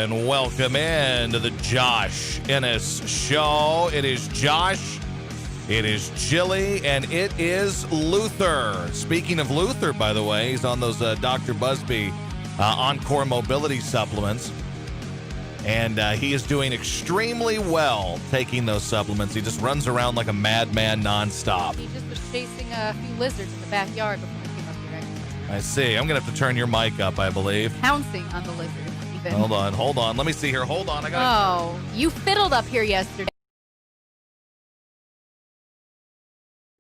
and welcome in to the Josh Ennis Show. It is Josh, it is Chili, and it is Luther. Speaking of Luther, by the way, he's on those Dr. Busby Encore Mobility supplements, and he is doing extremely well taking those supplements. He just runs around like a madman nonstop. He just was chasing a few lizards in the backyard before he came up here. I see. I'm going to have to turn your mic up, I believe. Pouncing on the lizards. Even. Hold on. Let me see here. Hold on. I got. Oh, you fiddled up here yesterday.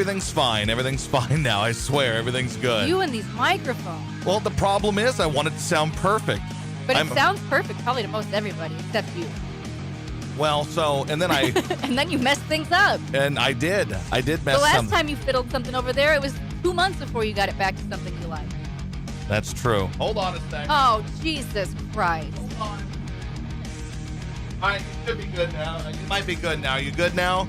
Everything's fine. Everything's fine now. I swear, everything's good. You and these microphones. Well, the problem is I want it to sound perfect. But it sounds perfect probably to most everybody except you. Well, so, and then I... and then you messed things up. And I did mess something. The last time you fiddled something over there, it was 2 months before you got it back to something you like. That's true. Hold on a second. Oh, Jesus Christ. Hold on. All right, you should be good now. You might be good now. You good now?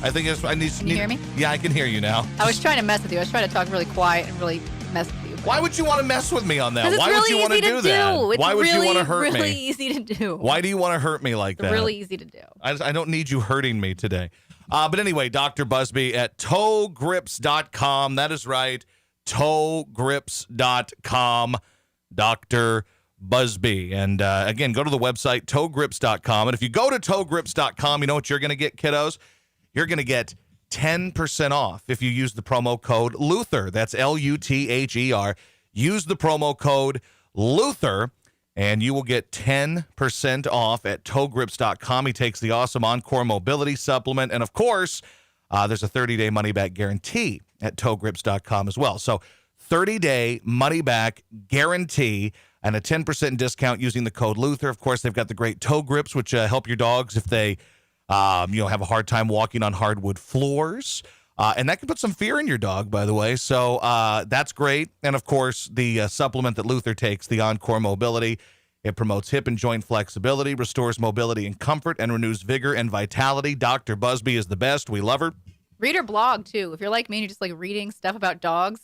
I think it's... Can you hear me? Yeah, I can hear you now. I was trying to mess with you. I was trying to talk really quiet and really mess with you. Why would you want to mess with me on that? Why would you want to do that? Why would you want to hurt me? It's really easy to do. Why do you want to hurt me like that? It's really easy to do. I don't need you hurting me today. But anyway, Dr. Busby at ToeGrips.com. That is right. ToeGrips.com. Dr. Busby. And again, go to the website, ToeGrips.com. And if you go to ToeGrips.com, you know what you're going to get, kiddos? You're going to get 10% off if you use the promo code Luther. That's Luther. Use the promo code Luther, and you will get 10% off at ToeGrips.com. He takes the awesome Encore Mobility supplement. And, of course, there's a 30-day money-back guarantee at ToeGrips.com as well. So 30-day money-back guarantee and a 10% discount using the code Luther. Of course, they've got the great toe grips, which help your dogs if they have a hard time walking on hardwood floors. And that can put some fear in your dog, by the way. So that's great. And, of course, the supplement that Luther takes, the Encore Mobility, it promotes hip and joint flexibility, restores mobility and comfort, and renews vigor and vitality. Dr. Busby is the best. We love her. Read her blog, too. If you're like me and you just like reading stuff about dogs.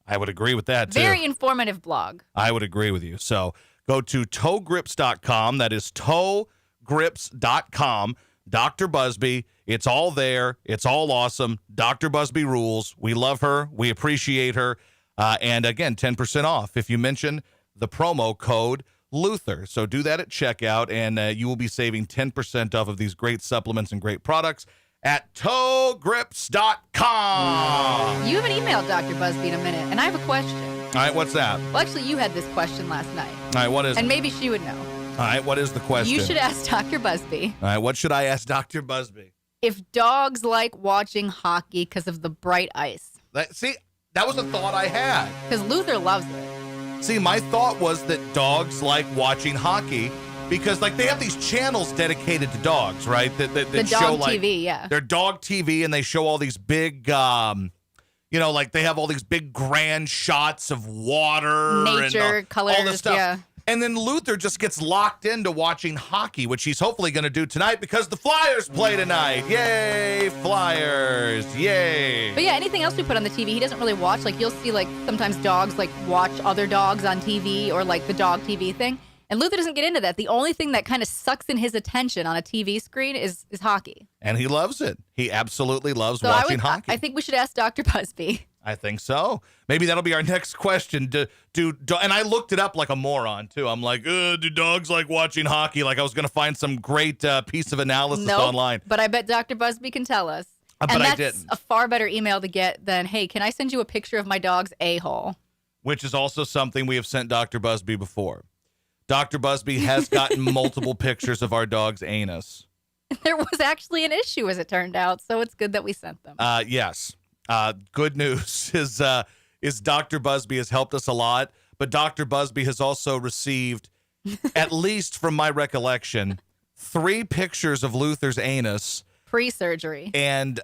I would agree with that, too. Very informative blog. I would agree with you. So go to ToeGrips.com. That is ToeGrips.com. Dr. Busby, it's all there. It's all awesome. Dr. Busby rules. We love her. We appreciate her. And again, 10% off if you mention the promo code Luther. So do that at checkout, and you will be saving 10% off of these great supplements and great products at ToeGrips.com. You haven't emailed Dr. Busby in a minute, and I have a question. All right, what's that? Well, actually, you had this question last night. All right, what is it? And maybe she would know. All right, what is the question? You should ask Dr. Busby. All right, what should I ask Dr. Busby? If dogs like watching hockey because of the bright ice. That was a thought I had. Because Luther loves it. See, my thought was that dogs like watching hockey because, like, they have these channels dedicated to dogs, right? That the show, dog like, TV, yeah. They're dog TV, and they show all these big, like they have all these big grand shots of water. Nature, and colors, all this stuff. yeah. And then Luther just gets locked into watching hockey, which he's hopefully going to do tonight because the Flyers play tonight. Yay, Flyers. Yay. But yeah, anything else we put on the TV, he doesn't really watch. Like, you'll see, like, sometimes dogs, like, watch other dogs on TV or, like, the dog TV thing. And Luther doesn't get into that. The only thing that kind of sucks in his attention on a TV screen is hockey. And he loves it. He absolutely loves watching hockey. I think we should ask Dr. Busby. I think so. Maybe that'll be our next question. And I looked it up like a moron, too. I'm like, do dogs like watching hockey? Like I was going to find some great piece of analysis online. But I bet Dr. Busby can tell us. But and I that's didn't. a far better email to get than, hey, can I send you a picture of my dog's a-hole? Which is also something we have sent Dr. Busby before. Dr. Busby has gotten multiple pictures of our dog's anus. There was actually an issue, as it turned out, so it's good that we sent them. Yes. Good news is Dr. Busby has helped us a lot, but Dr. Busby has also received, at least from my recollection, 3 pictures of Luther's anus. Pre-surgery. And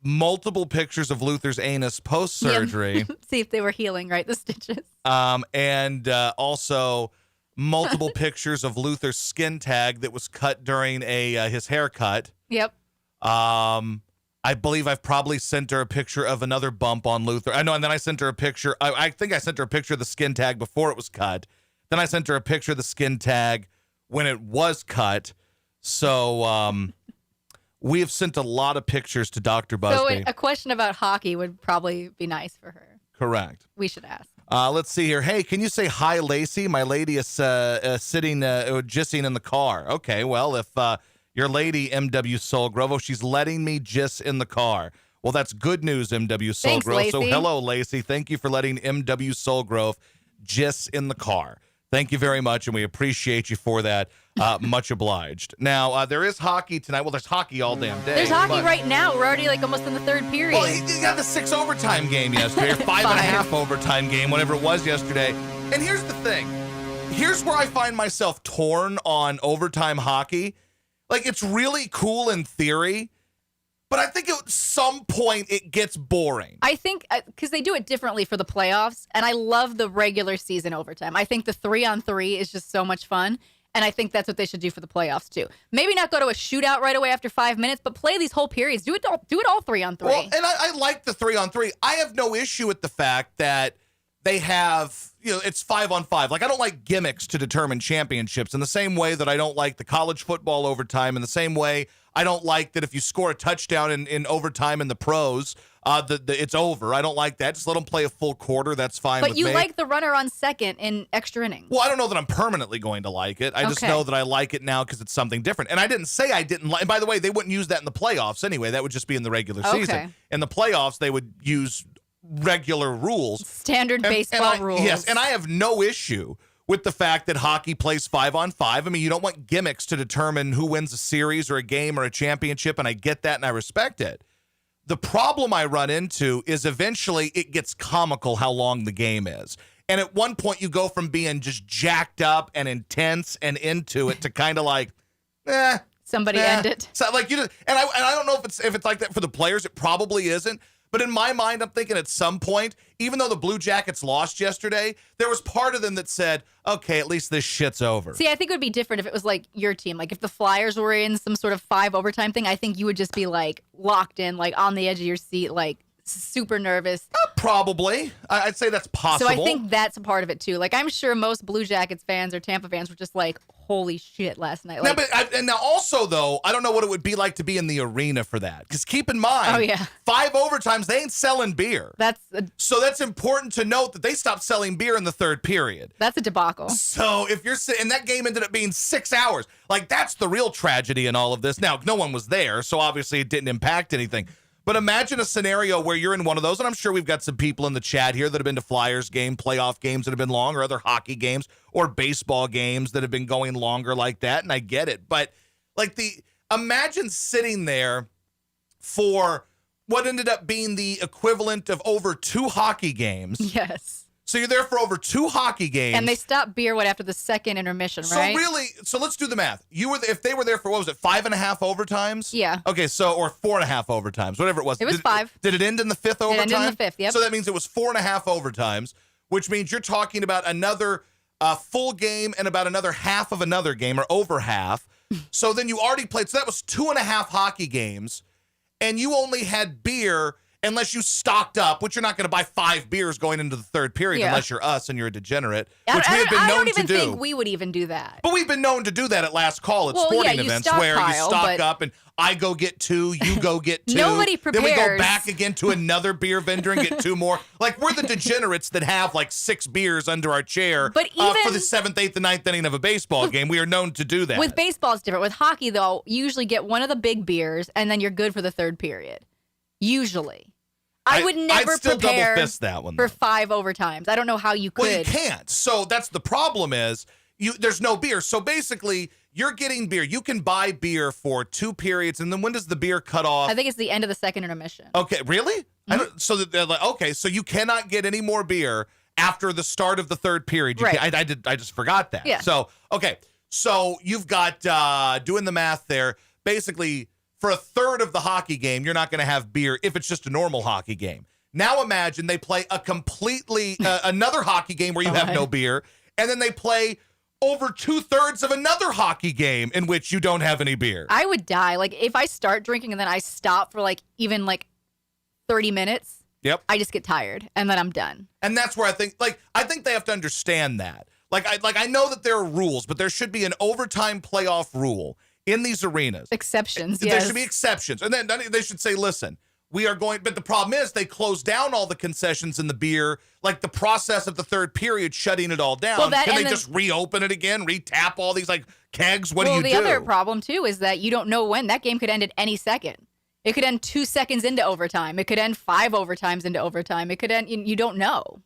multiple pictures of Luther's anus post-surgery. Yeah. See if they were healing, right? The stitches. And also multiple pictures of Luther's skin tag that was cut during his haircut. Yep. I believe I've probably sent her a picture of another bump on Luther. I know, and then I sent her a picture. I think I sent her a picture of the skin tag before it was cut. Then I sent her a picture of the skin tag when it was cut. So we have sent a lot of pictures to Dr. Busby. So a question about hockey would probably be nice for her. Correct. We should ask. Let's see here. Hey, can you say hi, Lacey? My lady is sitting, gissing in the car. Okay, well, if your lady, MW Soulgrove, she's letting me giss in the car. Well, that's good news, MW Soulgrove. Thanks, Lacey. So hello, Lacey. Thank you for letting MW Soulgrove giss in the car. Thank you very much, and we appreciate you for that. Much obliged. Now, there is hockey tonight. Well, there's hockey all damn day. There's hockey right now. We're already almost in the third period. Well, you got the 6 overtime game yesterday, or 5.5 overtime game, whatever it was yesterday. And here's the thing. Here's where I find myself torn on overtime hockey. Like, it's really cool in theory, but I think at some point it gets boring. I think because they do it differently for the playoffs, and I love the regular season overtime. I think the 3-on-3 is just so much fun, and I think that's what they should do for the playoffs too. Maybe not go to a shootout right away after 5 minutes, but play these whole periods. Do it all 3-on-3. Well, and I like the 3-on-3. I have no issue with the fact that they have, it's 5-on-5. Like, I don't like gimmicks to determine championships in the same way that I don't like the college football overtime, in the same way I don't like that if you score a touchdown in overtime in the pros, it's over. I don't like that. Just let them play a full quarter. That's fine with me. But you like the runner on second in extra innings. Well, I don't know that I'm permanently going to like it. I just know that I like it now because it's something different. And I didn't say I didn't like. And by the way, they wouldn't use that in the playoffs anyway. That would just be in the regular season. In the playoffs, they would use regular rules. Standard baseball rules. Yes, and I have no issue with the fact that hockey plays 5-on-5. I mean, you don't want gimmicks to determine who wins a series or a game or a championship, and I get that and I respect it. The problem I run into is eventually it gets comical how long the game is. And at one point you go from being just jacked up and intense and into it to kind of like, somebody end it. So like and I don't know if it's like that for the players. It probably isn't. But in my mind, I'm thinking at some point, even though the Blue Jackets lost yesterday, there was part of them that said, okay, at least this shit's over. See, I think it would be different if it was like your team. Like if the Flyers were in some sort of 5 overtime thing, I think you would just be like locked in, like on the edge of your seat, like super nervous. Probably. I'd say that's possible. So I think that's a part of it too. Like I'm sure most Blue Jackets fans or Tampa fans were just like, holy shit last night. Like, now also, though, I don't know what it would be like to be in the arena for that. Because keep in mind, 5 overtimes, they ain't selling beer. So that's important to note that they stopped selling beer in the third period. That's a debacle. So if you're and that game ended up being 6 hours. Like, that's the real tragedy in all of this. Now, no one was there, so obviously it didn't impact anything. But imagine a scenario where you're in one of those, and I'm sure we've got some people in the chat here that have been to Flyers game, playoff games that have been long, or other hockey games, or baseball games that have been going longer like that, and I get it. But like imagine sitting there for what ended up being the equivalent of over 2 hockey games. Yes. So you're there for over 2 hockey games. And they stopped beer after the second intermission, right? So let's do the math. If they were there for, what was it, 5.5 overtimes? Yeah. Okay, or 4.5 overtimes, whatever it was. It was 5. Did it end in the 5th overtime? It ended in the 5th, yep. So that means it was 4.5 overtimes, which means you're talking about another full game and about another half of another game, or over half. So then you already played. So that was 2.5 hockey games, and you only had beer unless you stocked up, which you're not going to buy 5 beers going into the third period unless you're us and you're a degenerate, which we have been known to do. I don't even think we would even do that. But we've been known to do that at last call at sporting events where you stock up and I go get 2, you go get 2. Nobody prepares. Then we go back again to another beer vendor and get 2 more. Like, we're the degenerates that have like 6 beers under our chair for the 7th, 8th, and 9th inning of a baseball game. We are known to do that. With baseball, it's different. With hockey, though, you usually get one of the big beers and then you're good for the third period. Usually. I would never prepare double fist that one, for 5 overtimes. I don't know how you could. Well, you can't. So that's the problem is there's no beer. So basically, you're getting beer. You can buy beer for 2 periods, and then when does the beer cut off? I think it's the end of the second intermission. Okay, really? Mm-hmm. So they're like, okay, so you cannot get any more beer after the start of the third period. Right. I just forgot that. Yeah. So, okay. So you've got, doing the math there, basically for a third of the hockey game, you're not going to have beer if it's just a normal hockey game. Now imagine they play a completely, another hockey game where you have no beer, and then they play over 2/3 of another hockey game in which you don't have any beer. I would die. Like, if I start drinking and then I stop for even 30 minutes, yep, I just get tired and then I'm done. And that's where I think they have to understand that. I know that there are rules, but there should be an overtime playoff rule in these arenas. Exceptions, There yes. should be exceptions. And then they should say, listen, we are going, but the problem is they close down all the concessions and the beer, like the process of the third period, shutting it all down. Well, Can they just reopen it again, retap all these like kegs? What do you do? Well, the other problem, too, is that you don't know when. That game could end at any second. It could end 2 seconds into overtime. It could end 5 overtimes into overtime. It could end, you don't know.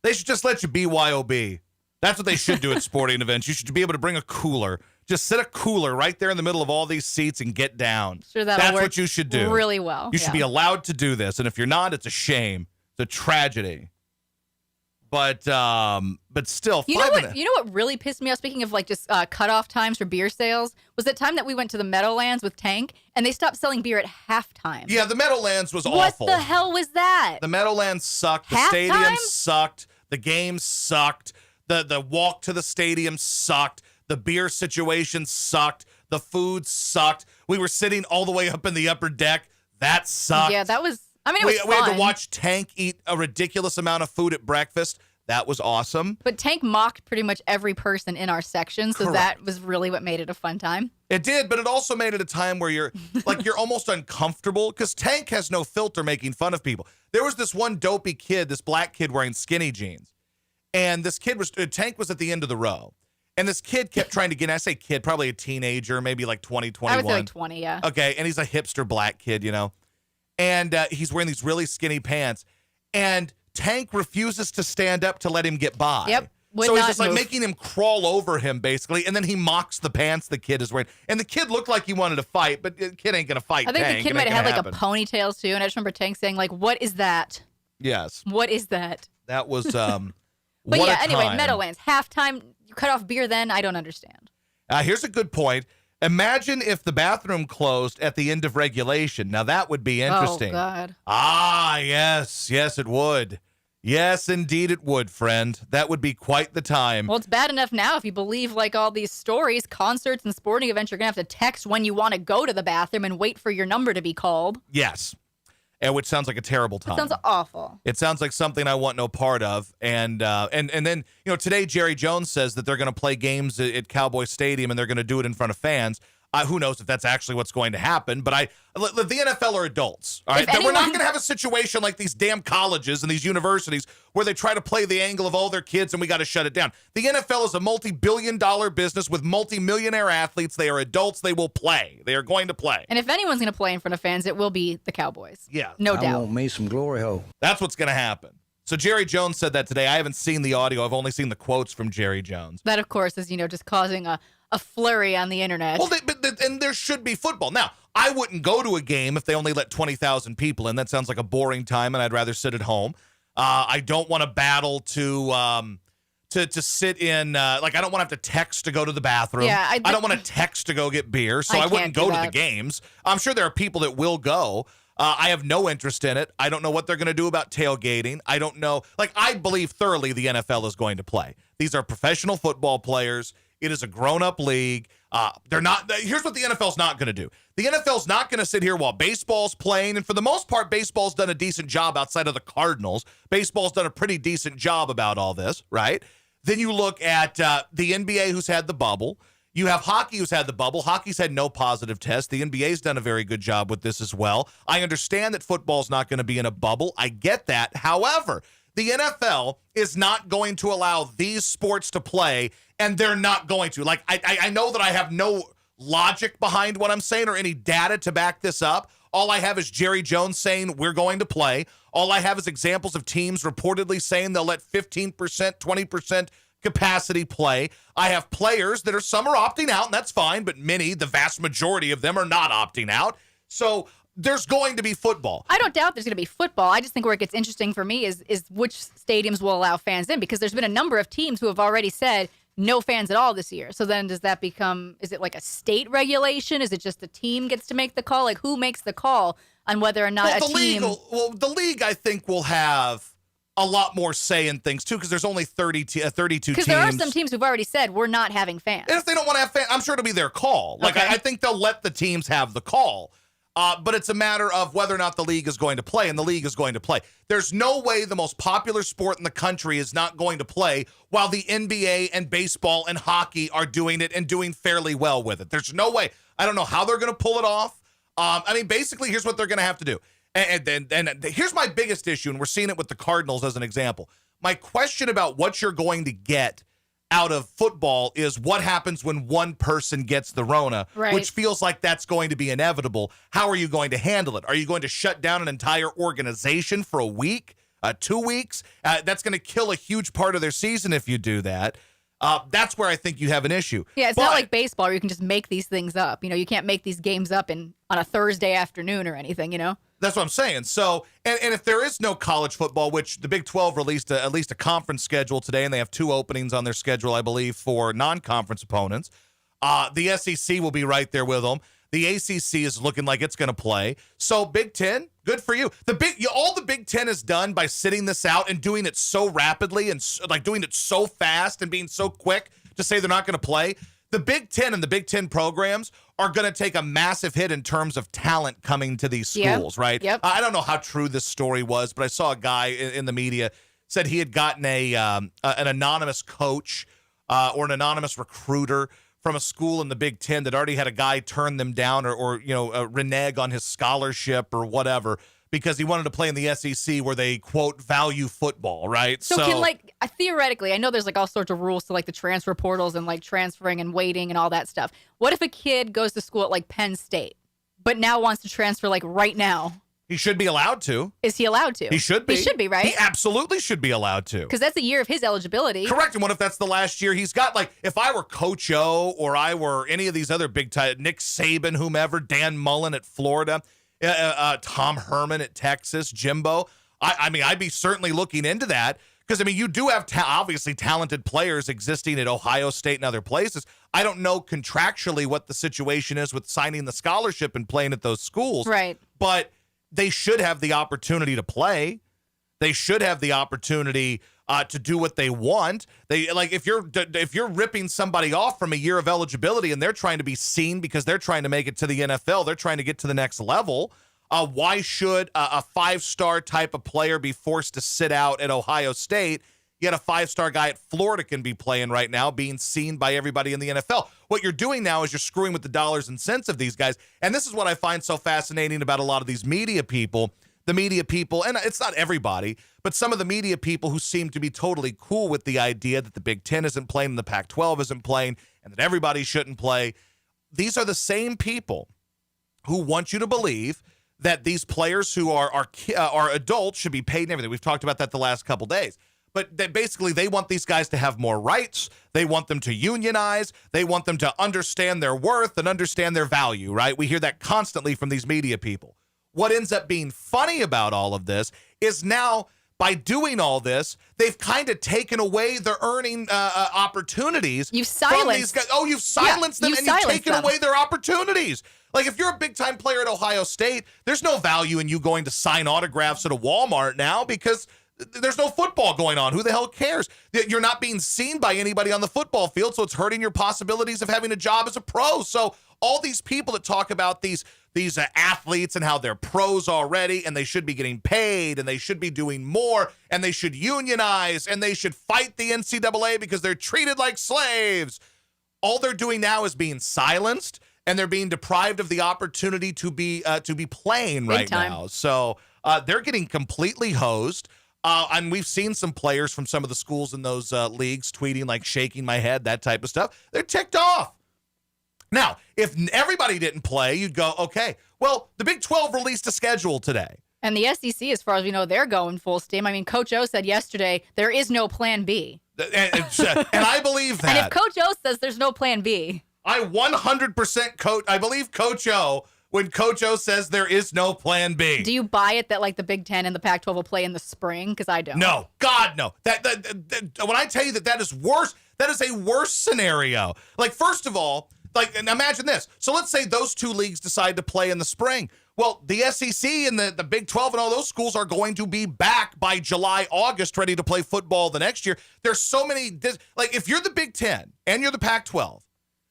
They should just let you BYOB. That's what they should do at sporting events. You should be able to bring a cooler. Just sit a cooler right there in the middle of all these seats and get down. Sure, that'll That's work what you should do. really well. You should be allowed to do this. And if you're not, it's a shame. It's a tragedy. But still, You know what really pissed me off, speaking of like just cutoff times for beer sales, was that time that we went to the Meadowlands with Tank and they stopped selling beer at halftime. Yeah, the Meadowlands was What awful. the hell was that? The Meadowlands sucked. The Halftime? stadium sucked. The game sucked. The walk to the stadium sucked. The beer situation sucked. The food sucked. We were sitting all the way up in the upper deck. That sucked. Yeah, that was, I mean, it was we had to fun. watch Tank eat a ridiculous amount of food at breakfast. That was awesome. But Tank mocked pretty much every person in our section, so Correct. that was really what made it a fun time. It did, but it also made it a time where you're almost uncomfortable because Tank has no filter making fun of people. There was this one dopey kid, this black kid wearing skinny jeans. And this kid Tank was at the end of the row. And this kid kept trying to get, I say kid, probably a teenager, maybe like 20, 21. I would say like 20, yeah. Okay, and he's a hipster black kid, you know. And he's wearing these really skinny pants. And Tank refuses to stand up to let him get by. Yep. Would So he's not just like move. making him crawl over him, basically. And then he mocks the pants the kid is wearing. And the kid looked like he wanted to fight, but the kid ain't going to fight I think Tank. the kid It might ain't have had gonna like a happen. ponytail too, and I just remember Tank saying like, "What is that? Yes. What is that?" That was, But what yeah, a anyway, time. Meadowlands halftime. You cut off beer then? I don't understand. Here's a good point. Imagine if the bathroom closed at the end of regulation. Now, that would be interesting. Oh God. Ah, yes. Yes, it would. Yes, indeed it would, friend. That would be quite the time. Well, it's bad enough now if you believe like all these stories, concerts and sporting events. You're gonna have to text when you want to go to the bathroom and wait for your number to be called. Yes. And which sounds like a terrible time. Sounds awful. It sounds like something I want no part of. And then, today Jerry Jones says that they're going to play games at Cowboy Stadium and they're going to do it in front of fans. Who knows if that's actually what's going to happen, but the NFL are adults, all right? If We're not anyone- going to have a situation like these damn colleges and these universities where they try to play the angle of all their kids and we got to shut it down. The NFL is a multi-billion-dollar business with multi-millionaire athletes. They are adults. They will play. They are going to play. And if anyone's gonna play in front of fans, it will be the Cowboys. Yeah. No I doubt. want me some glory hole. That's what's going to happen. So Jerry Jones said that today. I haven't seen the audio. I've only seen the quotes from Jerry Jones. That, of course, is just causing a flurry on the internet. Well, and there should be football. Now, I wouldn't go to a game if they only let 20,000 people in. That sounds like a boring time, and I'd rather sit at home. I don't want to battle to sit in, I don't want to have to text to go to the bathroom. Yeah, I don't want to text to go get beer, so I wouldn't can't do go to the that. games. I'm sure there are people that will go. I have no interest in it. I don't know what they're going to do about tailgating. I don't know. I believe thoroughly the NFL is going to play. These are professional football players. It is a grown-up league. They're not. Here's what the NFL's not going to do. The NFL's not going to sit here while baseball's playing. And for the most part, baseball's done a decent job outside of the Cardinals. Baseball's done a pretty decent job about all this, right? Then you look at the NBA, who's had the bubble. You have hockey, who's had the bubble. Hockey's had no positive test. The NBA's done a very good job with this as well. I understand that football's not going to be in a bubble. I get that. However, the NFL is not going to allow these sports to play, and they're not going to. I know that I have no logic behind what I'm saying or any data to back this up. All I have is Jerry Jones saying we're going to play. All I have is examples of teams reportedly saying they'll let 15%, 20% capacity play. I have players that some are opting out, and that's fine, but many, the vast majority of them, are not opting out. So there's going to be football. I don't doubt there's going to be football. I just think where it gets interesting for me is which stadiums will allow fans in, because there's been a number of teams who have already said no fans at all this year. So then does that become, is it like a state regulation? Is it just the team gets to make the call? Like, who makes the call on whether or not Well, a team... the league, I think, will have a lot more say in things, too, because there's only 32 teams. Because there are some teams who've already said we're not having fans. And if they don't want to have fans, I'm sure it'll be their call. Okay. I think they'll let the teams have the call. But it's a matter of whether or not the league is going to play, and the league is going to play. There's no way the most popular sport in the country is not going to play while the NBA and baseball and hockey are doing it and doing fairly well with it. There's no way. I don't know how they're going to pull it off. Basically, here's what they're going to have to do. And here's my biggest issue, and we're seeing it with the Cardinals as an example. My question about what you're going to get out of football is what happens when one person gets the Rona, right, which feels like that's going to be inevitable. How are you going to handle it? Are you going to shut down an entire organization for a week, 2 weeks? That's going to kill a huge part of their season if you do that. That's where I think you have an issue. Yeah, it's not like baseball where you can just make these things up. You can't make these games up on a Thursday afternoon or anything, That's what I'm saying. So, and if there is no college football, which the Big 12 released at least a conference schedule today, and they have 2 openings on their schedule, I believe, for non-conference opponents. The SEC will be right there with them. The ACC is looking like it's going to play. So Big Ten, good for you. All the Big Ten has done by sitting this out and doing it so rapidly and doing it so fast and being so quick to say they're not going to play. The Big Ten and the Big Ten programs are going to take a massive hit in terms of talent coming to these schools, right? Yep. I don't know how true this story was, but I saw a guy in the media said he had gotten an anonymous coach or an anonymous recruiter from a school in the Big Ten that already had a guy turn them down or renege on his scholarship or whatever because he wanted to play in the SEC where they, quote, value football, right? So can, theoretically, I know there's, all sorts of rules to, the transfer portals and, transferring and waiting and all that stuff. What if a kid goes to school at, Penn State, but now wants to transfer, right now? He should be allowed to. Is he allowed to? He should be. He should be, right? He absolutely should be allowed to. Because that's a year of his eligibility. Correct. And what if that's the last year he's got? If I were Coach O or I were any of these other big time, Nick Saban, whomever, Dan Mullen at Florida, Tom Herman at Texas, Jimbo, I'd be certainly looking into that. Because, you do have obviously talented players existing at Ohio State and other places. I don't know contractually what the situation is with signing the scholarship and playing at those schools. Right. But they should have the opportunity to play. They should have the opportunity to do what they want. If you're ripping somebody off from a year of eligibility and they're trying to be seen because they're trying to make it to the NFL, they're trying to get to the next level. Why should a 5-star type of player be forced to sit out at Ohio State? Yet a 5-star guy at Florida can be playing right now, being seen by everybody in the NFL. What you're doing now is you're screwing with the dollars and cents of these guys. And this is what I find so fascinating about a lot of these media people. The media people, and it's not everybody, but some of the media people who seem to be totally cool with the idea that the Big Ten isn't playing and the Pac-12 isn't playing and that everybody shouldn't play. These are the same people who want you to believe that these players who are adults should be paid and everything. We've talked about that the last couple days. But they want these guys to have more rights. They want them to unionize. They want them to understand their worth and understand their value, right? We hear that constantly from these media people. What ends up being funny about all of this is now, by doing all this, they've kind of taken away their earning opportunities. You've silenced. From these guys. Oh, you've silenced them, and you've taken away their opportunities. If you're a big-time player at Ohio State, there's no value in you going to sign autographs at a Walmart now because there's no football going on. Who the hell cares? You're not being seen by anybody on the football field, so it's hurting your possibilities of having a job as a pro. So all these people that talk about these athletes and how they're pros already and they should be getting paid and they should be doing more and they should unionize and they should fight the NCAA because they're treated like slaves. All they're doing now is being silenced and they're being deprived of the opportunity to be playing right now. So they're getting completely hosed. And we've seen some players from some of the schools in those leagues tweeting shaking my head, that type of stuff. They're ticked off. Now, if everybody didn't play, you'd go, okay, well, the Big 12 released a schedule today. And the SEC, as far as we know, they're going full steam. Coach O said yesterday, there is no plan B. And I believe that. And if Coach O says there's no plan B. I 100% I believe Coach O when Coach O says there is no plan B. Do you buy it that the Big Ten and the Pac-12 will play in the spring? Because I don't. No, God, no. That when I tell you that is worse, that is a worse scenario. First of all, and imagine this. So let's say those two leagues decide to play in the spring. Well, the SEC and the Big 12 and all those schools are going to be back by July, August, ready to play football the next year. There's so many, if you're the Big 10 and you're the Pac-12,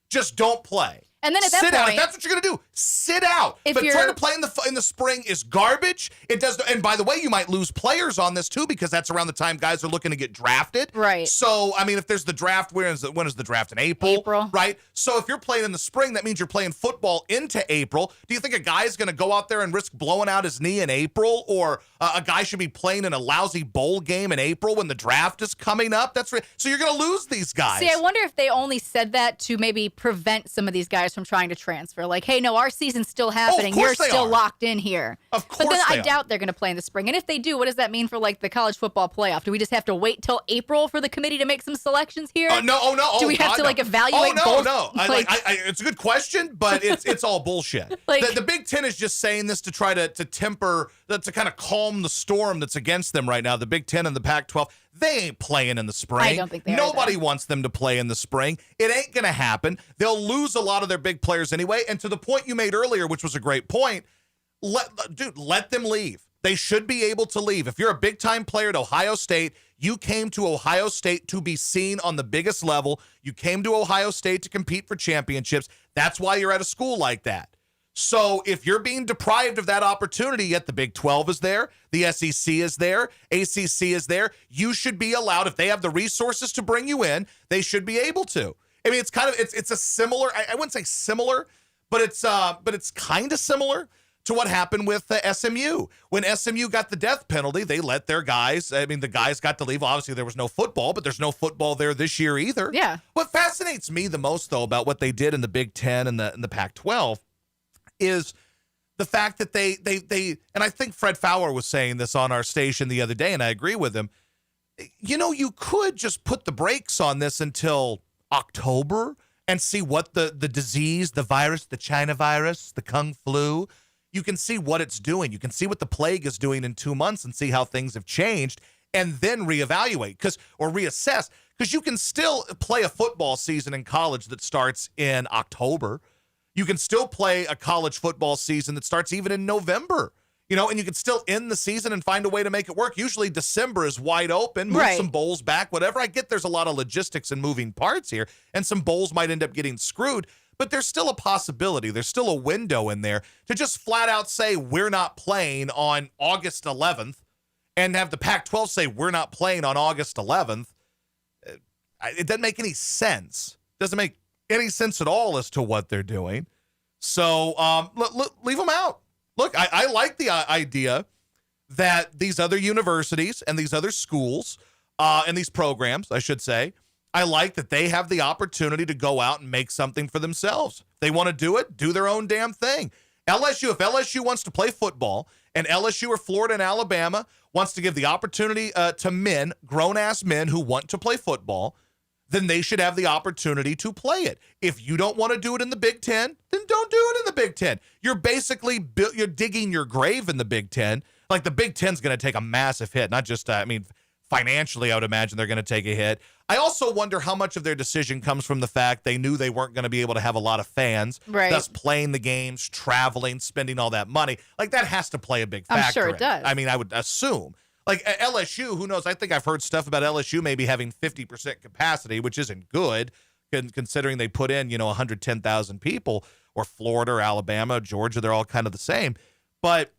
just don't play. And then at that sit out. point, If that's what you're going to do, sit out. If But you're- trying to play in the spring is garbage. It does. And by the way, you might lose players on this too, because that's around the time guys are looking to get drafted. Right. So, I mean, if there's the draft, when is the draft? In April? April. Right? So if you're playing in the spring, that means you're playing football into April. Do you think a guy's going to go out there and risk blowing out his knee in April? Or a guy should be playing in a lousy bowl game in April when the draft is coming up? So you're going to lose these guys. See, I wonder if they only said that to maybe prevent some of these guys from trying to transfer. Like, hey, no, our season's still happening. course You're they still are. locked in here. Of But then course I they are. doubt they're going to play in the spring. And if they do, what does that mean for like the college football playoff? Do we just have to wait till April for the committee to make some selections here? No. Do we have God, to no. like evaluate both? No. Like, It's a good question, but it's all bullshit. Like- the Big Ten is just saying this to try to temper, to kind of calm the storm that's against them right now. The Big Ten and the Pac-12, they ain't playing in the spring. I don't think they are Nobody either. wants them to play in the spring. It ain't going to happen. They'll lose a lot of their big players anyway. And to the point you made earlier, which was a great point, let them leave. They should be able to leave. If you're a big-time player at Ohio State, you came to Ohio State to be seen on the biggest level. You came to Ohio State to compete for championships. That's why you're at a school like that. So if you're being deprived of that opportunity, yet the Big 12 is there, the SEC is there, ACC is there, you should be allowed, if they have the resources to bring you in, they should be able to. I mean, it's a similar, I wouldn't say similar, but it's kind of similar to what happened with SMU. When SMU got the death penalty, they let their guys, I mean, the guys got to leave. Obviously, there was no football, but there's no football there this year either. Yeah. What fascinates me the most, though, about what they did in the Big Ten and the Pac-12 is the fact that they and I think Fred Fowler was saying this on our station the other day, and I agree with him. You know, you could just put the brakes on this until October and see what the disease, the virus, the China virus, the Kung flu, you can see what it's doing. You can see what the plague is doing in 2 months and see how things have changed, and then reevaluate or reassess, because you can still play a football season in college that starts in October. You can still play a college football season that starts even in November, and you can still end the season and find a way to make it work. Usually December is wide open, move Right. some bowls back, whatever. I get there's a lot of logistics and moving parts here, and some bowls might end up getting screwed, but there's still a possibility. There's still a window in there to just flat out say we're not playing on August 11th and have the Pac-12 say we're not playing on August 11th. It doesn't make any sense. Doesn't make any sense at all as to what they're doing. So leave them out. Look, I like the idea that these other universities and these other schools and these programs, I should say, I like that they have the opportunity to go out and make something for themselves. If they want to do it, do their own damn thing. If LSU wants to play football and LSU or Florida and Alabama wants to give the opportunity to men, grown-ass men who want to play football, then they should have the opportunity to play it. If you don't want to do it in the Big Ten, then don't do it in the Big Ten. You're basically you're digging your grave in the Big Ten. Like, the Big Ten's going to take a massive hit, not just, financially, I would imagine they're going to take a hit. I also wonder how much of their decision comes from the fact they knew they weren't going to be able to have a lot of fans, Right. thus playing the games, traveling, spending all that money. Like, that has to play a big factor. I'm sure it in does. I would assume. Like, LSU, who knows? I think I've heard stuff about LSU maybe having 50% capacity, which isn't good, considering they put in, 110,000 people, or Florida or Alabama, Georgia, they're all kind of the same. But,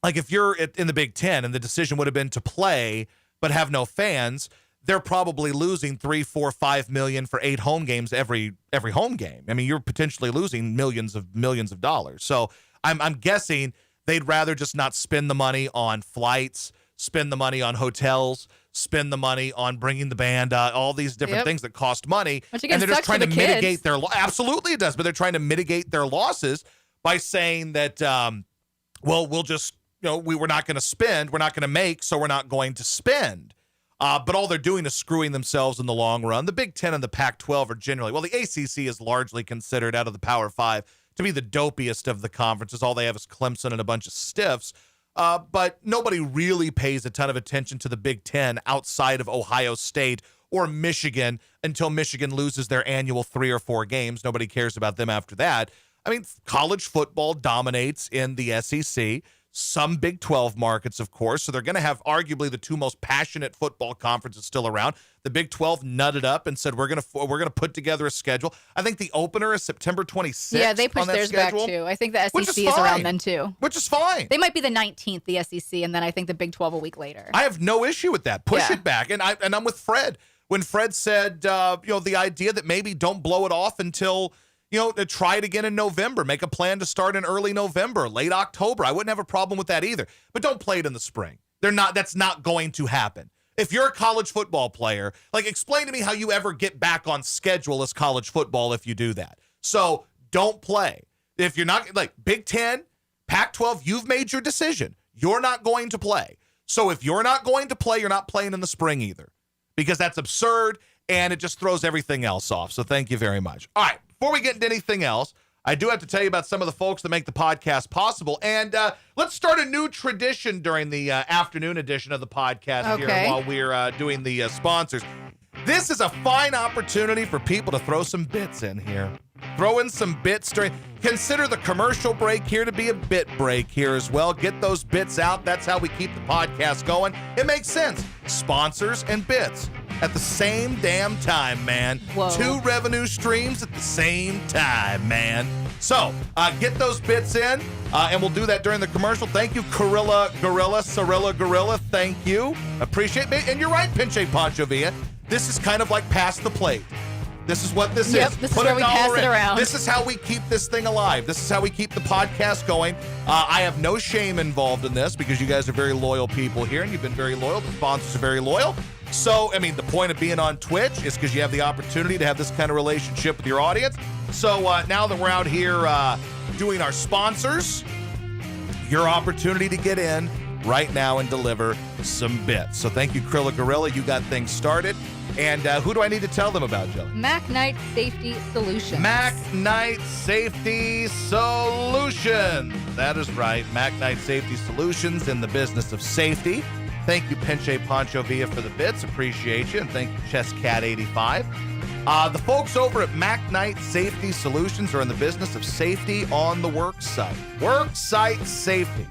like, if you're in the Big Ten and the decision would have been to play but have no fans, they're probably losing $3, $4, $5 million for 8 home games every home game. I mean, you're potentially losing millions of dollars. So I'm guessing they'd rather just not spend the money on flights, spend the money on hotels, spend the money on bringing the band, all these different Yep. things that cost money. Which again and they're just sucks for trying to the kids. mitigate their absolutely it does, but they're trying to mitigate their losses by saying that, we'll just, we're not going to spend, we're not going to make, so we're not going to spend. But all they're doing is screwing themselves in the long run. The Big Ten and the Pac-12 are generally, well, the ACC is largely considered out of the Power Five to be the dopiest of the conferences. All they have is Clemson and a bunch of stiffs. But nobody really pays a ton of attention to the Big Ten outside of Ohio State or Michigan until Michigan loses their annual 3 or 4 games. Nobody cares about them after that. I mean, college football dominates in the SEC. some Big 12 markets, of course. So they're going to have arguably the two most passionate football conferences still around. The Big 12 nutted up and said, we're going to put together a schedule. I think the opener is September 26th. Yeah, they pushed theirs schedule, back too. I think the which SEC is is around fine. then too. Which is fine. They might be the 19th, the SEC, and then I think the Big 12 a week later. I have no issue with that. Push Yeah. it back. And I'm with Fred. When Fred said, the idea that maybe don't blow it off until, to try it again in November, make a plan to start in early November, late October. I wouldn't have a problem with that either. But don't play it in the spring. That's not going to happen. If you're a college football player, explain to me how you ever get back on schedule as college football if you do that. So don't play. If you're not, Big Ten, Pac-12, you've made your decision. You're not going to play. So if you're not going to play, you're not playing in the spring either, because that's absurd and it just throws everything else off. So thank you very much. All right, before we get into anything else, I do have to tell you about some of the folks that make the podcast possible. And let's start a new tradition during the afternoon edition of the podcast here while we're doing the sponsors. This is a fine opportunity for people to throw some bits in here. Throw in some bits during. Consider the commercial break here to be a bit break here as well. Get those bits out. That's how we keep the podcast going. It makes sense. Sponsors and bits at the same damn time, man. Whoa. 2 revenue streams at the same time, man. So get those bits in, and we'll do that during the commercial. Thank you, Cirilla Gorilla. Thank you. Appreciate it. And you're right, Pinche Pancho Villa. This is kind of like pass the plate. This is what this Yep, is. this Put is where a we pass dollar it in. around. This is how we keep this thing alive. This is how we keep the podcast going. I have no shame involved in this because you guys are very loyal people here, and you've been very loyal. The sponsors are very loyal. So, the point of being on Twitch is because you have the opportunity to have this kind of relationship with your audience. So now that we're out here doing our sponsors, your opportunity to get in right now and deliver some bits. So thank you, Cirilla Gorilla. You got things started. And who do I need to tell them about, Jelly? Mac Knight Safety Solutions. Mac Knight Safety Solutions. That is right. Mac Knight Safety Solutions in the business of safety. Thank you, Pinche Pancho Villa, for the bits. Appreciate you. And thank you, ChessCat85. The folks over at Mac Knight Safety Solutions are in the business of safety on the work site. Work site safety.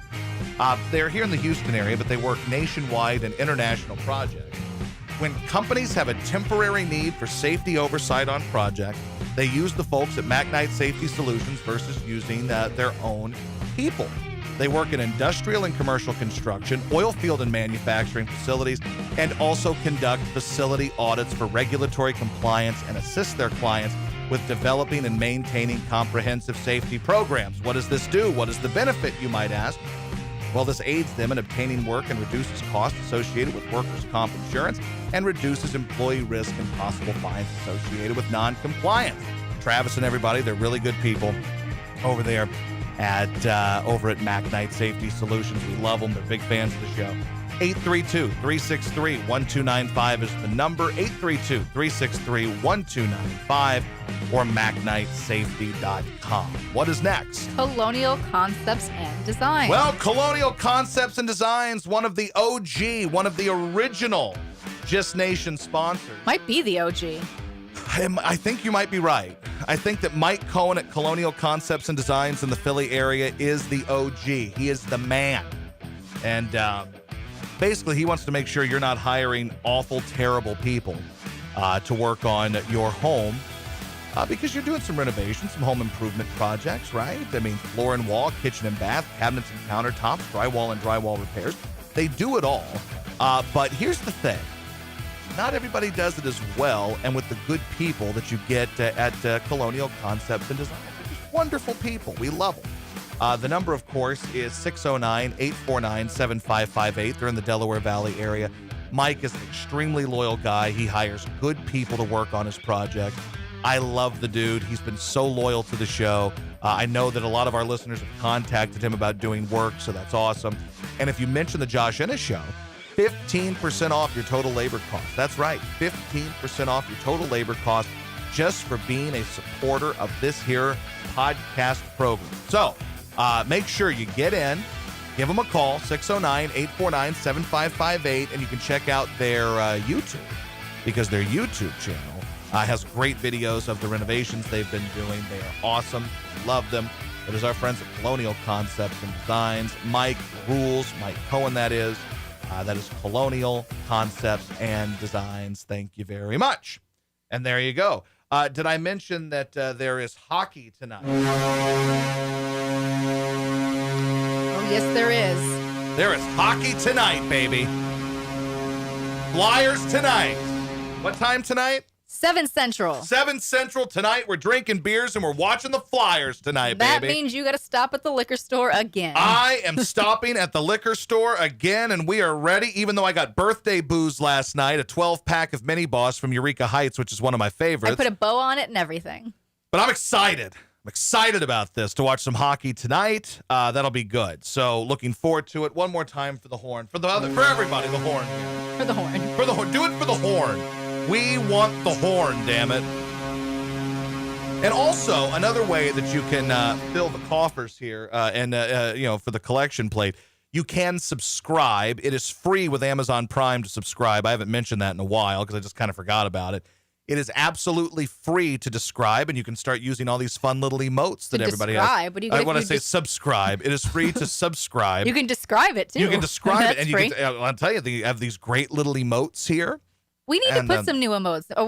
They're here in the Houston area, but they work nationwide and international projects. When companies have a temporary need for safety oversight on projects, they use the folks at Mac Knight Safety Solutions versus using their own people. They work in industrial and commercial construction, oil field and manufacturing facilities, and also conduct facility audits for regulatory compliance and assist their clients with developing and maintaining comprehensive safety programs. What does this do? What is the benefit, you might ask? Well, this aids them in obtaining work and reduces costs associated with workers' comp insurance and reduces employee risk and possible fines associated with non-compliance. Travis and everybody, they're really good people over there at Mac Knight Safety Solutions. We love them. They're big fans of the show. 832-363-1295 is the number. 832-363-1295 or MacKnightSafety.com. What is next? Colonial Concepts and Design. Well, Colonial Concepts and Designs, one of the OG, one of the original Just Nation sponsors. Might be the OG. I think you might be right. I think that Mike Cohen at Colonial Concepts and Designs in the Philly area is the OG. He is the man. And basically, he wants to make sure you're not hiring awful, terrible people to work on your home because you're doing some renovations, some home improvement projects, right? Floor and wall, kitchen and bath, cabinets and countertops, drywall and drywall repairs. They do it all. But here's the thing. Not everybody does it as well and with the good people that you get at Colonial Concepts and Design. They're just wonderful people. We love them. The number, of course, is 609-849-7558. They're in the Delaware Valley area. Mike is an extremely loyal guy. He hires good people to work on his project. I love the dude. He's been so loyal to the show. I know that a lot of our listeners have contacted him about doing work, so that's awesome. And if you mention the Josh Ennis Show, 15% off your total labor cost. That's right, 15% off your total labor cost just for being a supporter of this here podcast program. So make sure you get in, give them a call, 609-849-7558, and you can check out their YouTube because their YouTube channel has great videos of the renovations they've been doing. They are awesome. Love them. It is our friends at Colonial Concepts and Designs. Mike Cohen, that is. That is Colonial Concepts and Designs. Thank you very much. And there you go. Did I mention that there is hockey tonight? Oh, yes, there is. There is hockey tonight, baby. Flyers tonight. What time tonight? 7 Central. 7 Central tonight. We're drinking beers and we're watching the Flyers tonight, That baby. means you got to stop at the liquor store again. I am stopping at the liquor store again, and we are ready, even though I got birthday booze last night, a 12-pack of Mini Boss from Eureka Heights, which is one of my favorites. I put a bow on it and everything. But I'm excited. I'm excited about this, to watch some hockey tonight. That'll be good. So looking forward to it. One more time for the horn. For everybody, the horn. For the horn. For the horn. Do it for the horn. We want the horn, damn it. And also, another way that you can fill the coffers here for the collection plate, you can subscribe. It is free with Amazon Prime to subscribe. I haven't mentioned that in a while because I just kind of forgot about it. It is absolutely free to describe, and you can start using all these fun little emotes that everybody describe? What do you has. I want to say subscribe. It is free to subscribe. You can describe it, too. You can describe it, That's and you free. can. I'll tell you, you have these great little emotes here. We need to put some new emotes. Are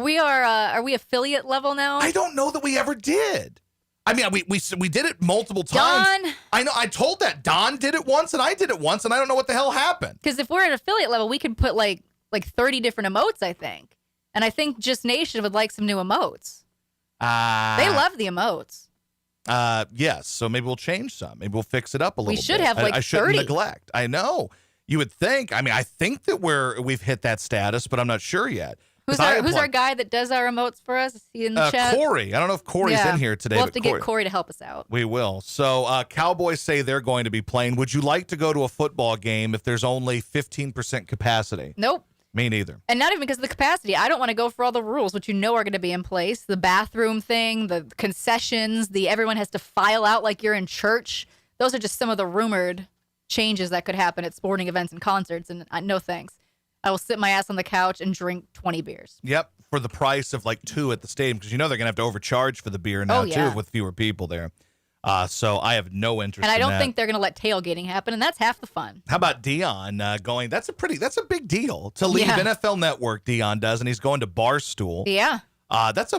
we affiliate level now? I don't know that we ever did. I mean, we did it multiple times. Don? I know. I told that. Don did it once, and I did it once, and I don't know what the hell happened. Because if we're at affiliate level, we could put like 30 different emotes, I think. And I think Just Nation would like some new emotes. They love the emotes. Yes. So maybe we'll change some. Maybe we'll fix it up a little bit. We should have I shouldn't 30. neglect. I know. You would think. I mean, I think that we've hit that status, but I'm not sure yet. Who's our guy that does our emotes for us? Is he in the chat? Corey. I don't know if Corey's in here today. We'll have to Corey, get Corey to help us out. We will. So Cowboys say they're going to be playing. Would you like to go to a football game if there's only 15% capacity? Nope. Me neither. And not even because of the capacity. I don't want to go for all the rules, which you know are going to be in place. The bathroom thing, the concessions, everyone has to file out like you're in church. Those are just some of the rumored changes that could happen at sporting events and concerts. And no thanks. I will sit my ass on the couch and drink 20 beers. Yep, for the price of like 2 at the stadium, because they're going to have to overcharge for the beer now, too, with fewer people there. So I have no interest in that. And I don't think they're going to let tailgating happen, and that's half the fun. How about Dion going? That's a big deal to leave NFL Network. Dion does, and he's going to Barstool. Yeah. That's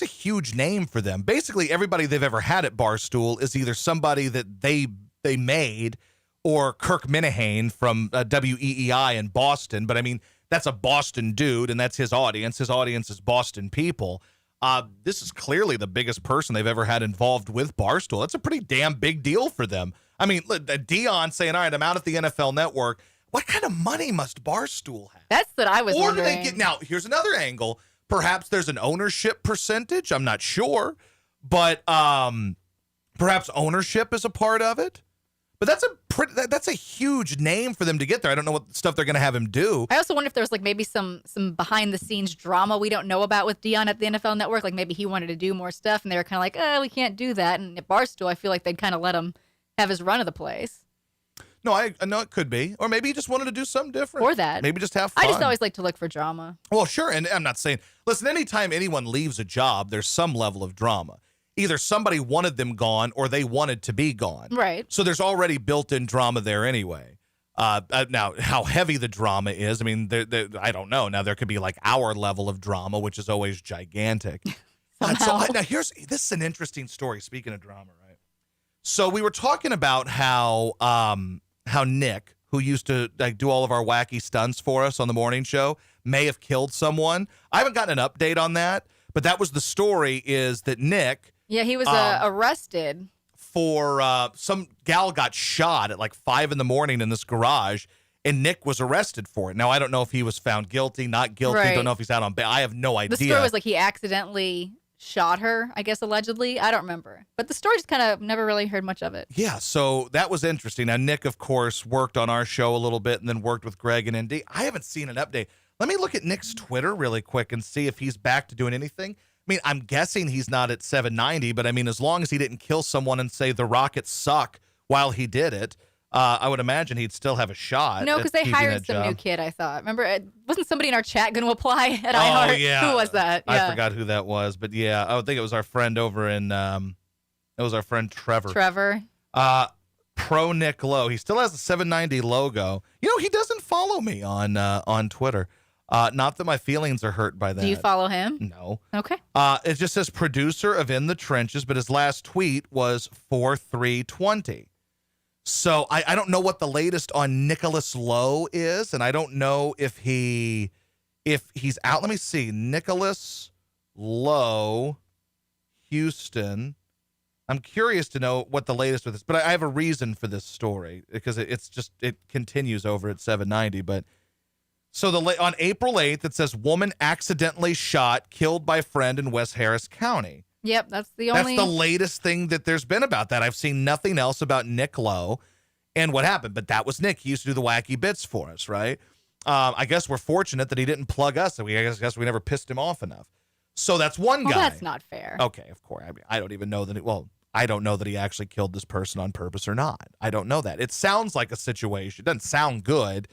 a huge name for them. Basically, everybody they've ever had at Barstool is either somebody that they made or Kirk Minihane from WEEI in Boston. But I mean, that's a Boston dude, and that's his audience. His audience is Boston people. This is clearly the biggest person they've ever had involved with Barstool. That's a pretty damn big deal for them. I mean, Dion saying, all right, I'm out at the NFL Network. What kind of money must Barstool have? That's what I was wondering. Or do they get, now, here's another angle. Perhaps there's an ownership percentage. I'm not sure. But perhaps ownership is a part of it. But that's a huge name for them to get there. I don't know what stuff they're going to have him do. I also wonder if there's like maybe some behind the scenes drama we don't know about with Dion at the NFL Network. Like maybe he wanted to do more stuff, and they were kind of like, we can't do that. And at Barstool, I feel like they'd kind of let him have his run of the place. No, I know it could be, or maybe he just wanted to do something different. Or that. Maybe just have fun. I just always like to look for drama. Well, sure, and I'm not saying. Listen, anytime anyone leaves a job, there's some level of drama. Either somebody wanted them gone or they wanted to be gone. Right. So there's already built-in drama there anyway. Now, how heavy the drama is, I mean, I don't know. Now, there could be like our level of drama, which is always gigantic. Now, this is an interesting story, speaking of drama, right? So we were talking about how Nick, who used to like do all of our wacky stunts for us on the morning show, may have killed someone. I haven't gotten an update on that, but that was the story, is that Nick... Yeah, he was arrested. For some gal got shot at like 5 a.m. in this garage, and Nick was arrested for it. Now, I don't know if he was found guilty, not guilty. Right. Don't know if he's out on bail. I have no idea. The story was like he accidentally shot her, I guess, allegedly. I don't remember. But the story just kind of never really heard much of it. Yeah, so that was interesting. Now, Nick, of course, worked on our show a little bit and then worked with Greg and ND. I haven't seen an update. Let me look at Nick's Twitter really quick and see if he's back to doing anything. I mean, I'm guessing he's not at 790, but I mean, as long as he didn't kill someone and say the Rockets suck while he did it, I would imagine he'd still have a shot. No, because they hired some new kid, I thought. Remember, wasn't somebody in our chat going to apply at iHeart? Yeah. Who was that? Yeah. I forgot who that was, but yeah, I would think it was our friend over in That was our friend Trevor. Trevor. Pro Nick Lowe. He still has the 790 logo. You know, he doesn't follow me on Twitter. Not that my feelings are hurt by that. Do you follow him? No. Okay. It just says producer of In the Trenches, but his last tweet was 4/3/20. So I don't know what the latest on Nicholas Lowe is, and I don't know if he's out. Let me see. Nicholas Lowe, Houston. I'm curious to know what the latest with this, but I have a reason for this story because it continues over at 790. But so on April 8th, it says woman accidentally shot, killed by friend in West Harris County. Yep, that's the latest thing that there's been about that. I've seen nothing else about Nick Lowe and what happened, but that was Nick. He used to do the wacky bits for us, right? I guess we're fortunate that he didn't plug us. I guess we never pissed him off enough. So that's one guy. Well, that's not fair. Okay, of course. I mean, I don't even know that. I don't know that he actually killed this person on purpose or not. I don't know that. It sounds like a situation. It doesn't sound good,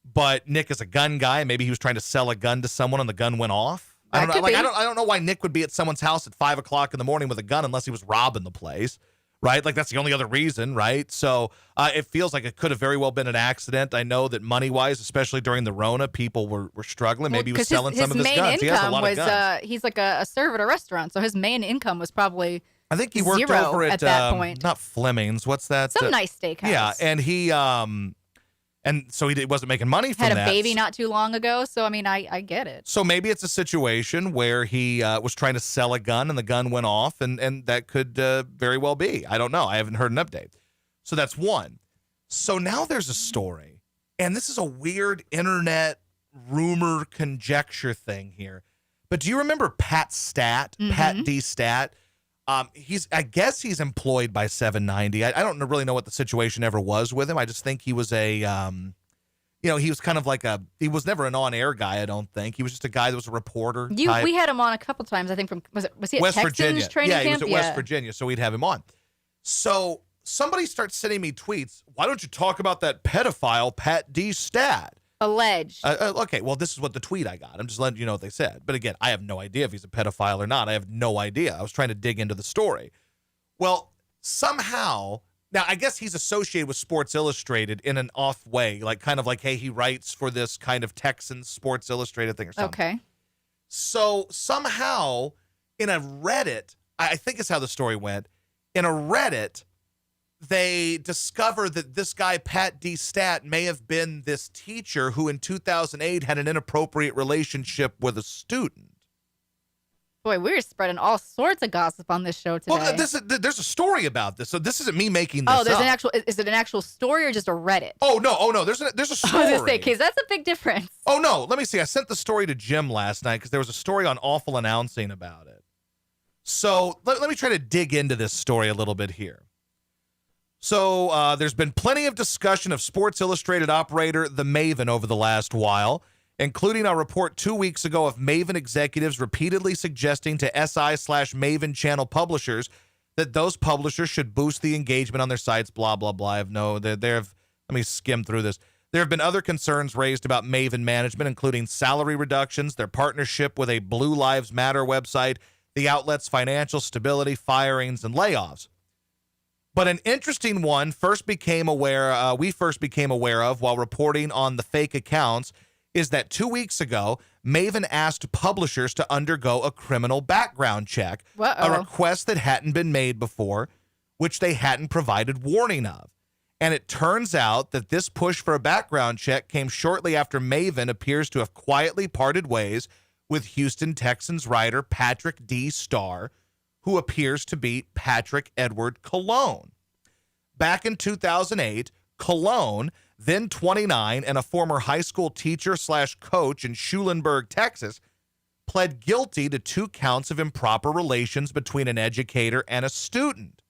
but Nick is a gun guy. Maybe he was trying to sell a gun to someone and the gun went off. I don't know. I don't know why Nick would be at someone's house at 5 o'clock in the morning with a gun unless he was robbing the place, right? Like that's the only other reason, right? So it feels like it could have very well been an accident. I know that money wise, especially during the Rona, people were struggling. Maybe he was selling some of his guns. He has a lot of guns. He's like a server at a restaurant, so his main income was probably I think he worked over at that point. Not Fleming's. What's that? Some nice steakhouse. Yeah, and he and so he wasn't making money from that. Had a baby not too long ago, so I mean, I get it. So maybe it's a situation where he was trying to sell a gun and the gun went off, and that could very well be. I don't know. I haven't heard an update. So that's one. So now there's a story, and this is a weird internet rumor conjecture thing here. But do you remember Pat Stat, Pat D Stat? I guess he's employed by 790. I don't really know what the situation ever was with him. I just think he was he was kind of like he was never an on-air guy, I don't think. He was just a guy that was a reporter. We had him on a couple times, I think was he at West Texans Virginia. training camp? He was at West Virginia, so we'd have him on. So somebody starts sending me tweets. Why don't you talk about that pedophile, Pat D Stat? Alleged. Okay, well, this is what the tweet I got. I'm just letting you know what they said. But again, I have no idea if he's a pedophile or not. I have no idea. I was trying to dig into the story. Well, somehow, now I guess he's associated with Sports Illustrated in an off way, like kind of like, hey, he writes for this kind of Texans Sports Illustrated thing or something. Okay. So somehow in a Reddit, I think is how the story went, in a Reddit, they discover that this guy, Pat D. Stat, may have been this teacher who in 2008 had an inappropriate relationship with a student. Boy, we're spreading all sorts of gossip on this show today. Well, there's a story about this, so this isn't me making this up. Is it an actual story or just a Reddit? Oh, no, there's a story. I was going to say, because that's a big difference. Oh, no, let me see. I sent the story to Jim last night because there was a story on Awful Announcing about it. So let me try to dig into this story a little bit here. So there's been plenty of discussion of Sports Illustrated operator The Maven over the last while, including a report 2 weeks ago of Maven executives repeatedly suggesting to SI/Maven channel publishers that those publishers should boost the engagement on their sites, blah, blah, blah. Let me skim through this. There have been other concerns raised about Maven management, including salary reductions, their partnership with a Blue Lives Matter website, the outlet's financial stability, firings, and layoffs. But an interesting one we first became aware of while reporting on the fake accounts is that 2 weeks ago, Maven asked publishers to undergo a criminal background check, a request that hadn't been made before, which they hadn't provided warning of. And it turns out that this push for a background check came shortly after Maven appears to have quietly parted ways with Houston Texans writer Patrick D. Starr, who appears to be Patrick Edward Colon. Back in 2008, Colon, then 29 and a former high school teacher/coach in Schulenburg, Texas, pled guilty to 2 counts of improper relations between an educator and a student.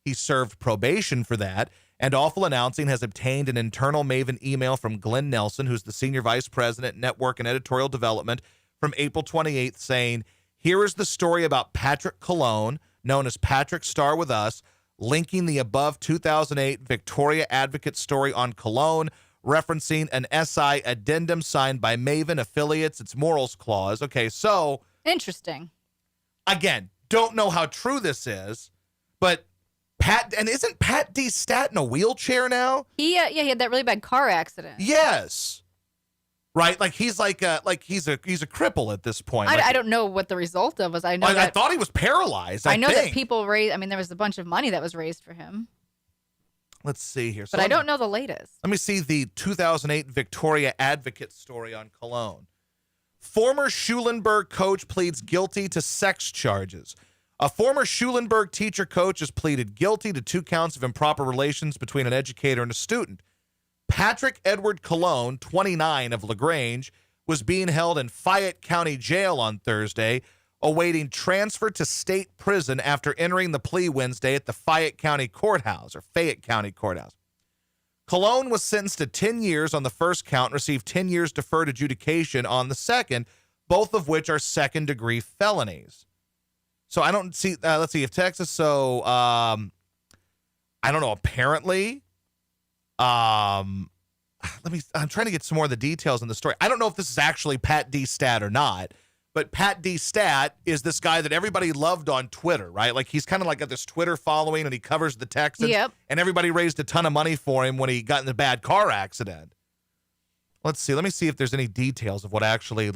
He served probation for that, and Awful Announcing has obtained an internal Maven email from Glenn Nelson, who's the senior vice president, network and editorial development, from April 28th saying, here is the story about Patrick Colon, known as Patrick Star with Us, linking the above 2008 Victoria Advocate story on Colon, referencing an SI addendum signed by Maven affiliates, its morals clause. Okay, so. Interesting. Again, don't know how true this is, But isn't Pat D. Stat in a wheelchair now? He had that really bad car accident. Yes. Right? Like he's he's a cripple at this point. I don't know what the result of was. I know I thought he was paralyzed. I know think. that people raised. I mean, there was a bunch of money that was raised for him. Let's see here. But I don't know the latest. Let me see the 2008 Victoria Advocate story on Cologne. Former Schulenburg coach pleads guilty to sex charges. A former Schulenburg teacher coach has pleaded guilty to 2 counts of improper relations between an educator and a student. Patrick Edward Cologne, 29, of LaGrange, was being held in Fayette County Jail on Thursday, awaiting transfer to state prison after entering the plea Wednesday at the Fayette County Courthouse. Cologne was sentenced to 10 years on the first count and received 10 years deferred adjudication on the second, both of which are second-degree felonies. So I don't see, let's see, if Texas, so, I don't know, apparently, I'm trying to get some more of the details in the story. I don't know if this is actually Pat D. Stat or not, but Pat D. Stat is this guy that everybody loved on Twitter, right? Like he's kind of like got this Twitter following and he covers the Texans. Yep. And everybody raised a ton of money for him when he got in the bad car accident. Let's see. Let me see if there's any details of what actually, who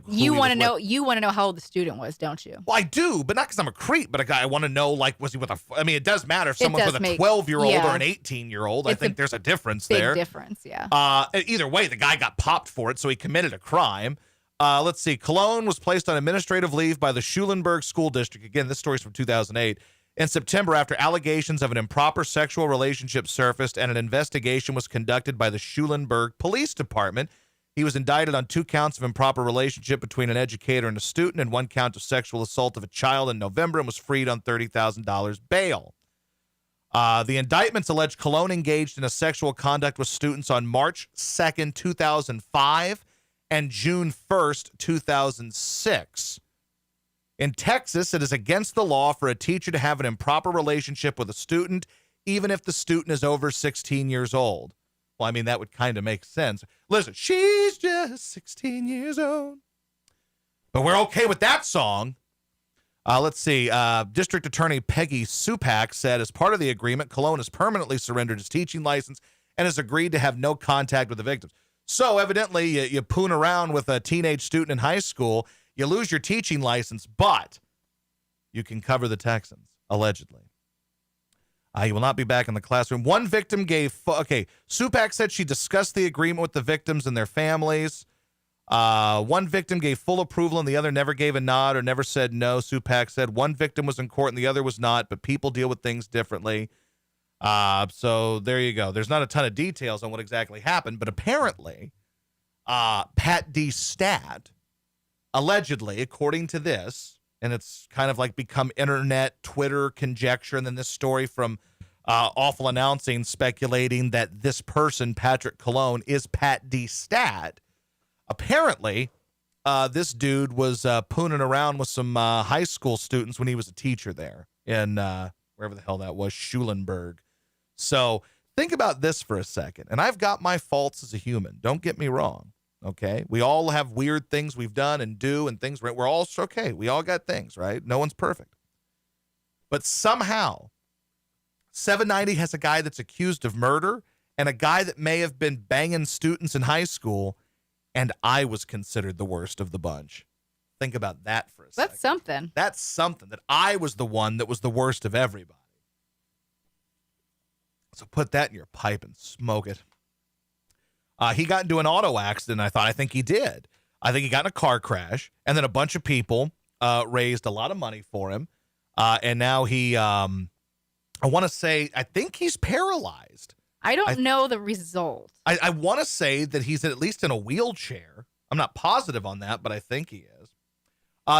You want to know? You want to know how old the student was, don't you? Well, I do, but not because I'm a creep, but I want to know, was he with I mean, it does matter if someone's with a make- 12-year-old yeah. or an 18-year-old. I It's think a there's a difference Big there. difference, yeah. Either way, the guy got popped for it, so he committed a crime. Let's see. Cologne was placed on administrative leave by the Schulenburg School District. Again, this story's from 2008. In September, after allegations of an improper sexual relationship surfaced and an investigation was conducted by the Schulenburg Police Department, he was indicted on 2 counts of improper relationship between an educator and a student and 1 count of sexual assault of a child in November and was freed on $30,000 bail. The indictments allege Cologne engaged in a sexual conduct with students on March 2nd, 2005 and June 1st, 2006. In Texas, it is against the law for a teacher to have an improper relationship with a student, even if the student is over 16 years old. Well, I mean, that would kind of make sense. Listen, she's just 16 years old. But we're okay with that song. Let's see. District Attorney Peggy Supak said, as part of the agreement, Cologne has permanently surrendered his teaching license and has agreed to have no contact with the victims. So evidently, you poon around with a teenage student in high school, you lose your teaching license, but you can cover the Texans, allegedly. You will not be back in the classroom. One victim Supak said she discussed the agreement with the victims and their families. One victim gave full approval and the other never gave a nod or never said no, Supak said. One victim was in court and the other was not, but people deal with things differently. So there you go. There's not a ton of details on what exactly happened, but apparently, Pat D. Stat, allegedly, according to this, and it's kind of like become internet, Twitter conjecture, and then this story from Awful Announcing speculating that this person, Patrick Cologne, is Pat D. Stat. Apparently, this dude was pooning around with some high school students when he was a teacher there in wherever the hell that was, Schulenburg. So think about this for a second. And I've got my faults as a human. Don't get me wrong. Okay. We all have weird things we've done and do and things. We're all okay. We all got things, right? No one's perfect. But somehow 790 has a guy that's accused of murder and a guy that may have been banging students in high school. And I was considered the worst of the bunch. Think about that for a second. That's something. That's something, that I was the one that was the worst of everybody. So put that in your pipe and smoke it. He got into an auto accident. I think he did. I think he got in a car crash, and then a bunch of people raised a lot of money for him. And now he, I want to say, I think he's paralyzed. I don't know the result. I want to say that he's at least in a wheelchair. I'm not positive on that, but I think he is.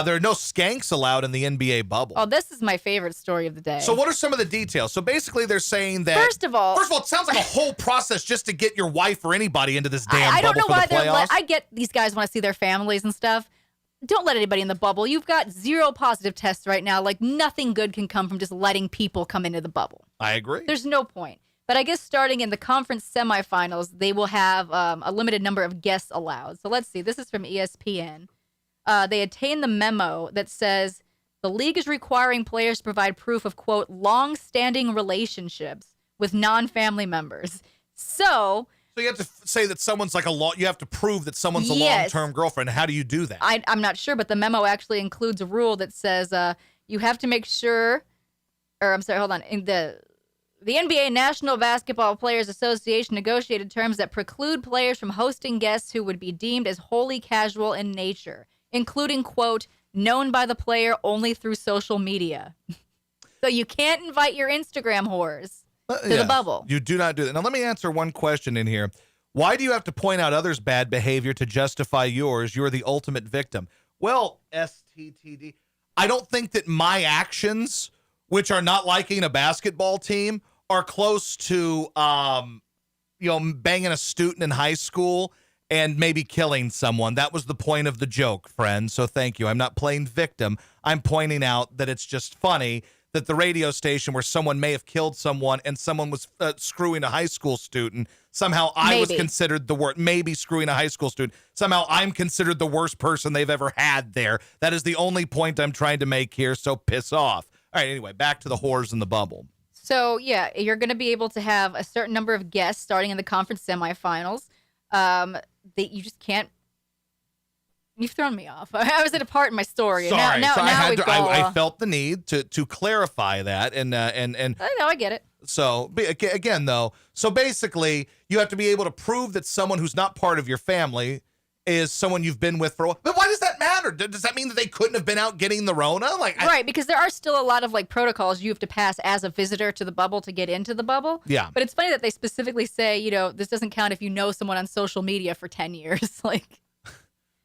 There are no skanks allowed in the NBA bubble. Oh, this is my favorite story of the day. So what are some of the details? So basically they're saying that... First of all, it sounds like a whole process just to get your wife or anybody into this damn I don't bubble know for the why they're. playoffs. I get these guys want to see their families and stuff. Don't let anybody in the bubble. You've got 0 positive tests right now. Like, nothing good can come from just letting people come into the bubble. I agree. There's no point. But I guess starting in the conference semifinals, they will have a limited number of guests allowed. So let's see. This is from ESPN. They attained the memo that says the league is requiring players to provide proof of, quote, long-standing relationships with non-family members. So you have to say that someone's like you have to prove that someone's a Yes. long-term girlfriend. How do you do that? I'm not sure, but the memo actually includes a rule that says you have to make sure, or I'm sorry, hold on. In the NBA National Basketball Players Association negotiated terms that preclude players from hosting guests who would be deemed as wholly casual in nature, including, quote, known by the player only through social media. So you can't invite your Instagram whores to the bubble. You do not do that. Now, let me answer one question in here. Why do you have to point out others' bad behavior to justify yours? You're the ultimate victim. Well, STTD, I don't think that my actions, which are not liking a basketball team, are close to, banging a student in high school and maybe killing someone. That was the point of the joke, friend. So thank you. I'm not playing victim. I'm pointing out that it's just funny that the radio station where someone may have killed someone and someone was screwing a high school student, somehow I was considered the worst, maybe screwing a high school student. Somehow I'm considered the worst person they've ever had there. That is the only point I'm trying to make here, so piss off. All right, anyway, back to the whores in the bubble. So, yeah, you're going to be able to have a certain number of guests starting in the conference semifinals. That you just can't. You've thrown me off. I was at a part in my story. Sorry, now I felt the need to clarify that, and I get it. So again, though, so basically, you have to be able to prove that someone who's not part of your family is someone you've been with for a while. But why does that matter? Does that mean that they couldn't have been out getting the Rona? Right, because there are still a lot of protocols you have to pass as a visitor to the bubble to get into the bubble. Yeah. But it's funny that they specifically say, this doesn't count if you know someone on social media for 10 years.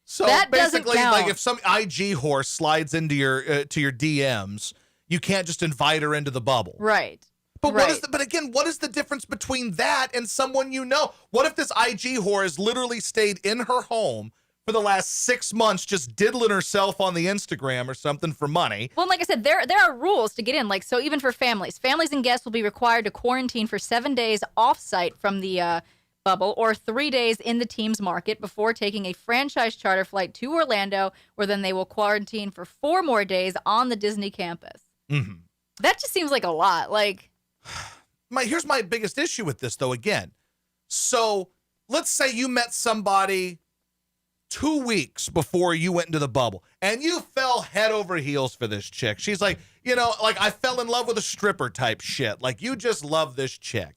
So that basically, doesn't count. if some IG horse slides into your to your DMs, you can't just invite her into the bubble. Right. But what is the difference between that and someone you know? What if this IG whore has literally stayed in her home for the last 6 months, just diddling herself on the Instagram or something for money? Well, like I said, there are rules to get in. So even for families and guests will be required to quarantine for 7 days off-site from the bubble or 3 days in the team's market before taking a franchise charter flight to Orlando, where then they will quarantine for 4 more days on the Disney campus. Mm-hmm. That just seems like a lot. Here's my biggest issue with this, though, again. So let's say you met somebody 2 weeks before you went into the bubble and you fell head over heels for this chick. She's like, I fell in love with a stripper type shit. You just love this chick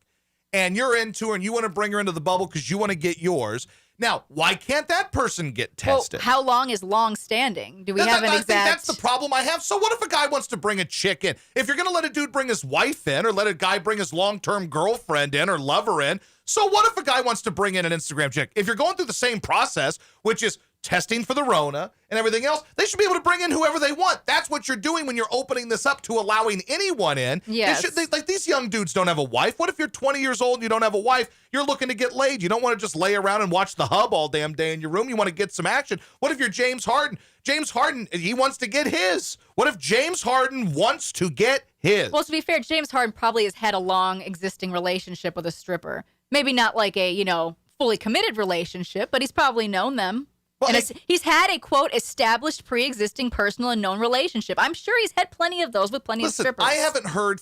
and you're into her and you want to bring her into the bubble because you want to get yours. Now, why can't that person get tested? Well, how long is long standing? Do we have an exact? I think that's the problem I have. So what if a guy wants to bring a chick in? If you're going to let a dude bring his wife in or let a guy bring his long-term girlfriend in or lover in, so what if a guy wants to bring in an Instagram chick? If you're going through the same process, which is testing for the Rona and everything else, they should be able to bring in whoever they want. That's what you're doing when you're opening this up to allowing anyone in. Yes. These young dudes don't have a wife. What if you're 20 years old and you don't have a wife? You're looking to get laid. You don't want to just lay around and watch the Hub all damn day in your room. You want to get some action. What if you're James Harden? James Harden, he wants to get his. What if James Harden wants to get his? Well, to be fair, James Harden probably has had a long existing relationship with a stripper. Maybe not a, fully committed relationship, but he's probably known them. Well, and he's had a, quote, established pre-existing personal and known relationship. I'm sure he's had plenty of those with plenty of strippers. I haven't heard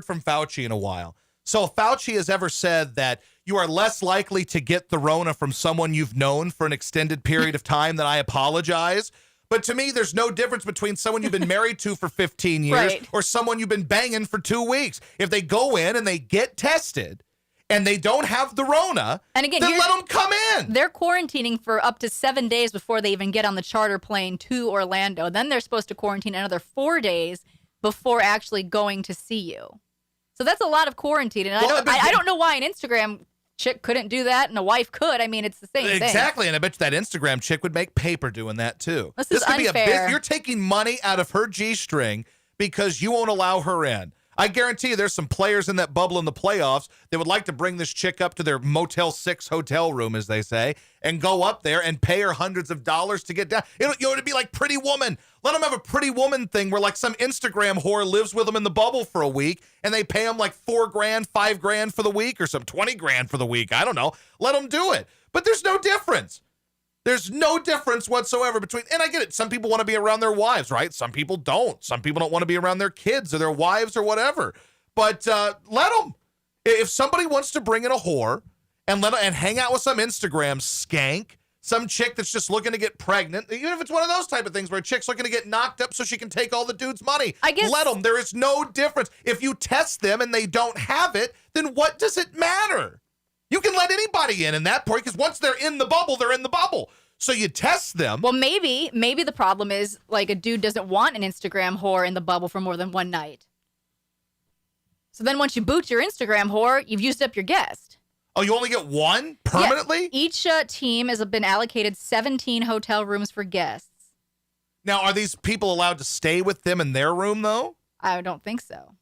from Fauci in a while. So if Fauci has ever said that you are less likely to get the Rona from someone you've known for an extended period of time, then I apologize. But to me, there's no difference between someone you've been married to for 15 years or someone you've been banging for 2 weeks. If they go in and they get tested, and they don't have the Rona, and again, then let them come in. They're quarantining for up to 7 days before they even get on the charter plane to Orlando. Then they're supposed to quarantine another 4 days before actually going to see you. So that's a lot of quarantine. And I don't know why an Instagram chick couldn't do that and a wife could. I mean, it's the same thing. Exactly. And I bet you that Instagram chick would make paper doing that too. This is could unfair. You're taking money out of her G-string because you won't allow her in. I guarantee you there's some players in that bubble in the playoffs that would like to bring this chick up to their Motel 6 hotel room, as they say, and go up there and pay her hundreds of dollars to get down. It'd be like Pretty Woman. Let them have a Pretty Woman thing where some Instagram whore lives with them in the bubble for a week and they pay them $4,000, $5,000 for the week or some $20,000 for the week. I don't know. Let them do it. But there's no difference. There's no difference whatsoever between, and I get it. Some people want to be around their wives, right? Some people don't. Some people don't want to be around their kids or their wives or whatever. But let them. If somebody wants to bring in a whore and hang out with some Instagram skank, some chick that's just looking to get pregnant, even if it's one of those type of things where a chick's looking to get knocked up so she can take all the dude's money, I guess, let them. There is no difference. If you test them and they don't have it, then what does it matter? You can let anybody in that point because once they're in the bubble, they're in the bubble. So you test them. Well, maybe the problem is like a dude doesn't want an Instagram whore in the bubble for more than one night. So then once you boot your Instagram whore, you've used up your guest. Oh, you only get one permanently? Yeah. Each team has been allocated 17 hotel rooms for guests. Now, are these people allowed to stay with them in their room, though? I don't think so.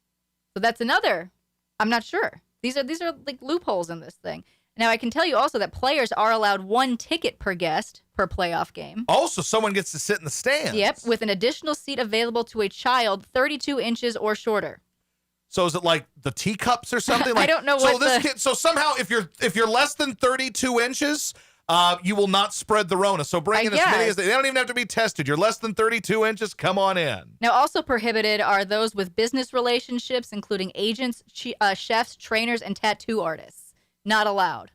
So that's another. I'm not sure. These are like loopholes in this thing. Now, I can tell you also that players are allowed 1 ticket per guest per playoff game. Oh, so someone gets to sit in the stands. Yep, with an additional seat available to a child 32 inches or shorter. So is it like the teacups or something? Like, I don't know so what this kid. So somehow, if you're less than 32 inches, you will not spread the Rona. So bring in as many as they don't even have to be tested. You're less than 32 inches. Come on in. Now, also prohibited are those with business relationships, including agents, chefs, trainers, and tattoo artists. Not allowed.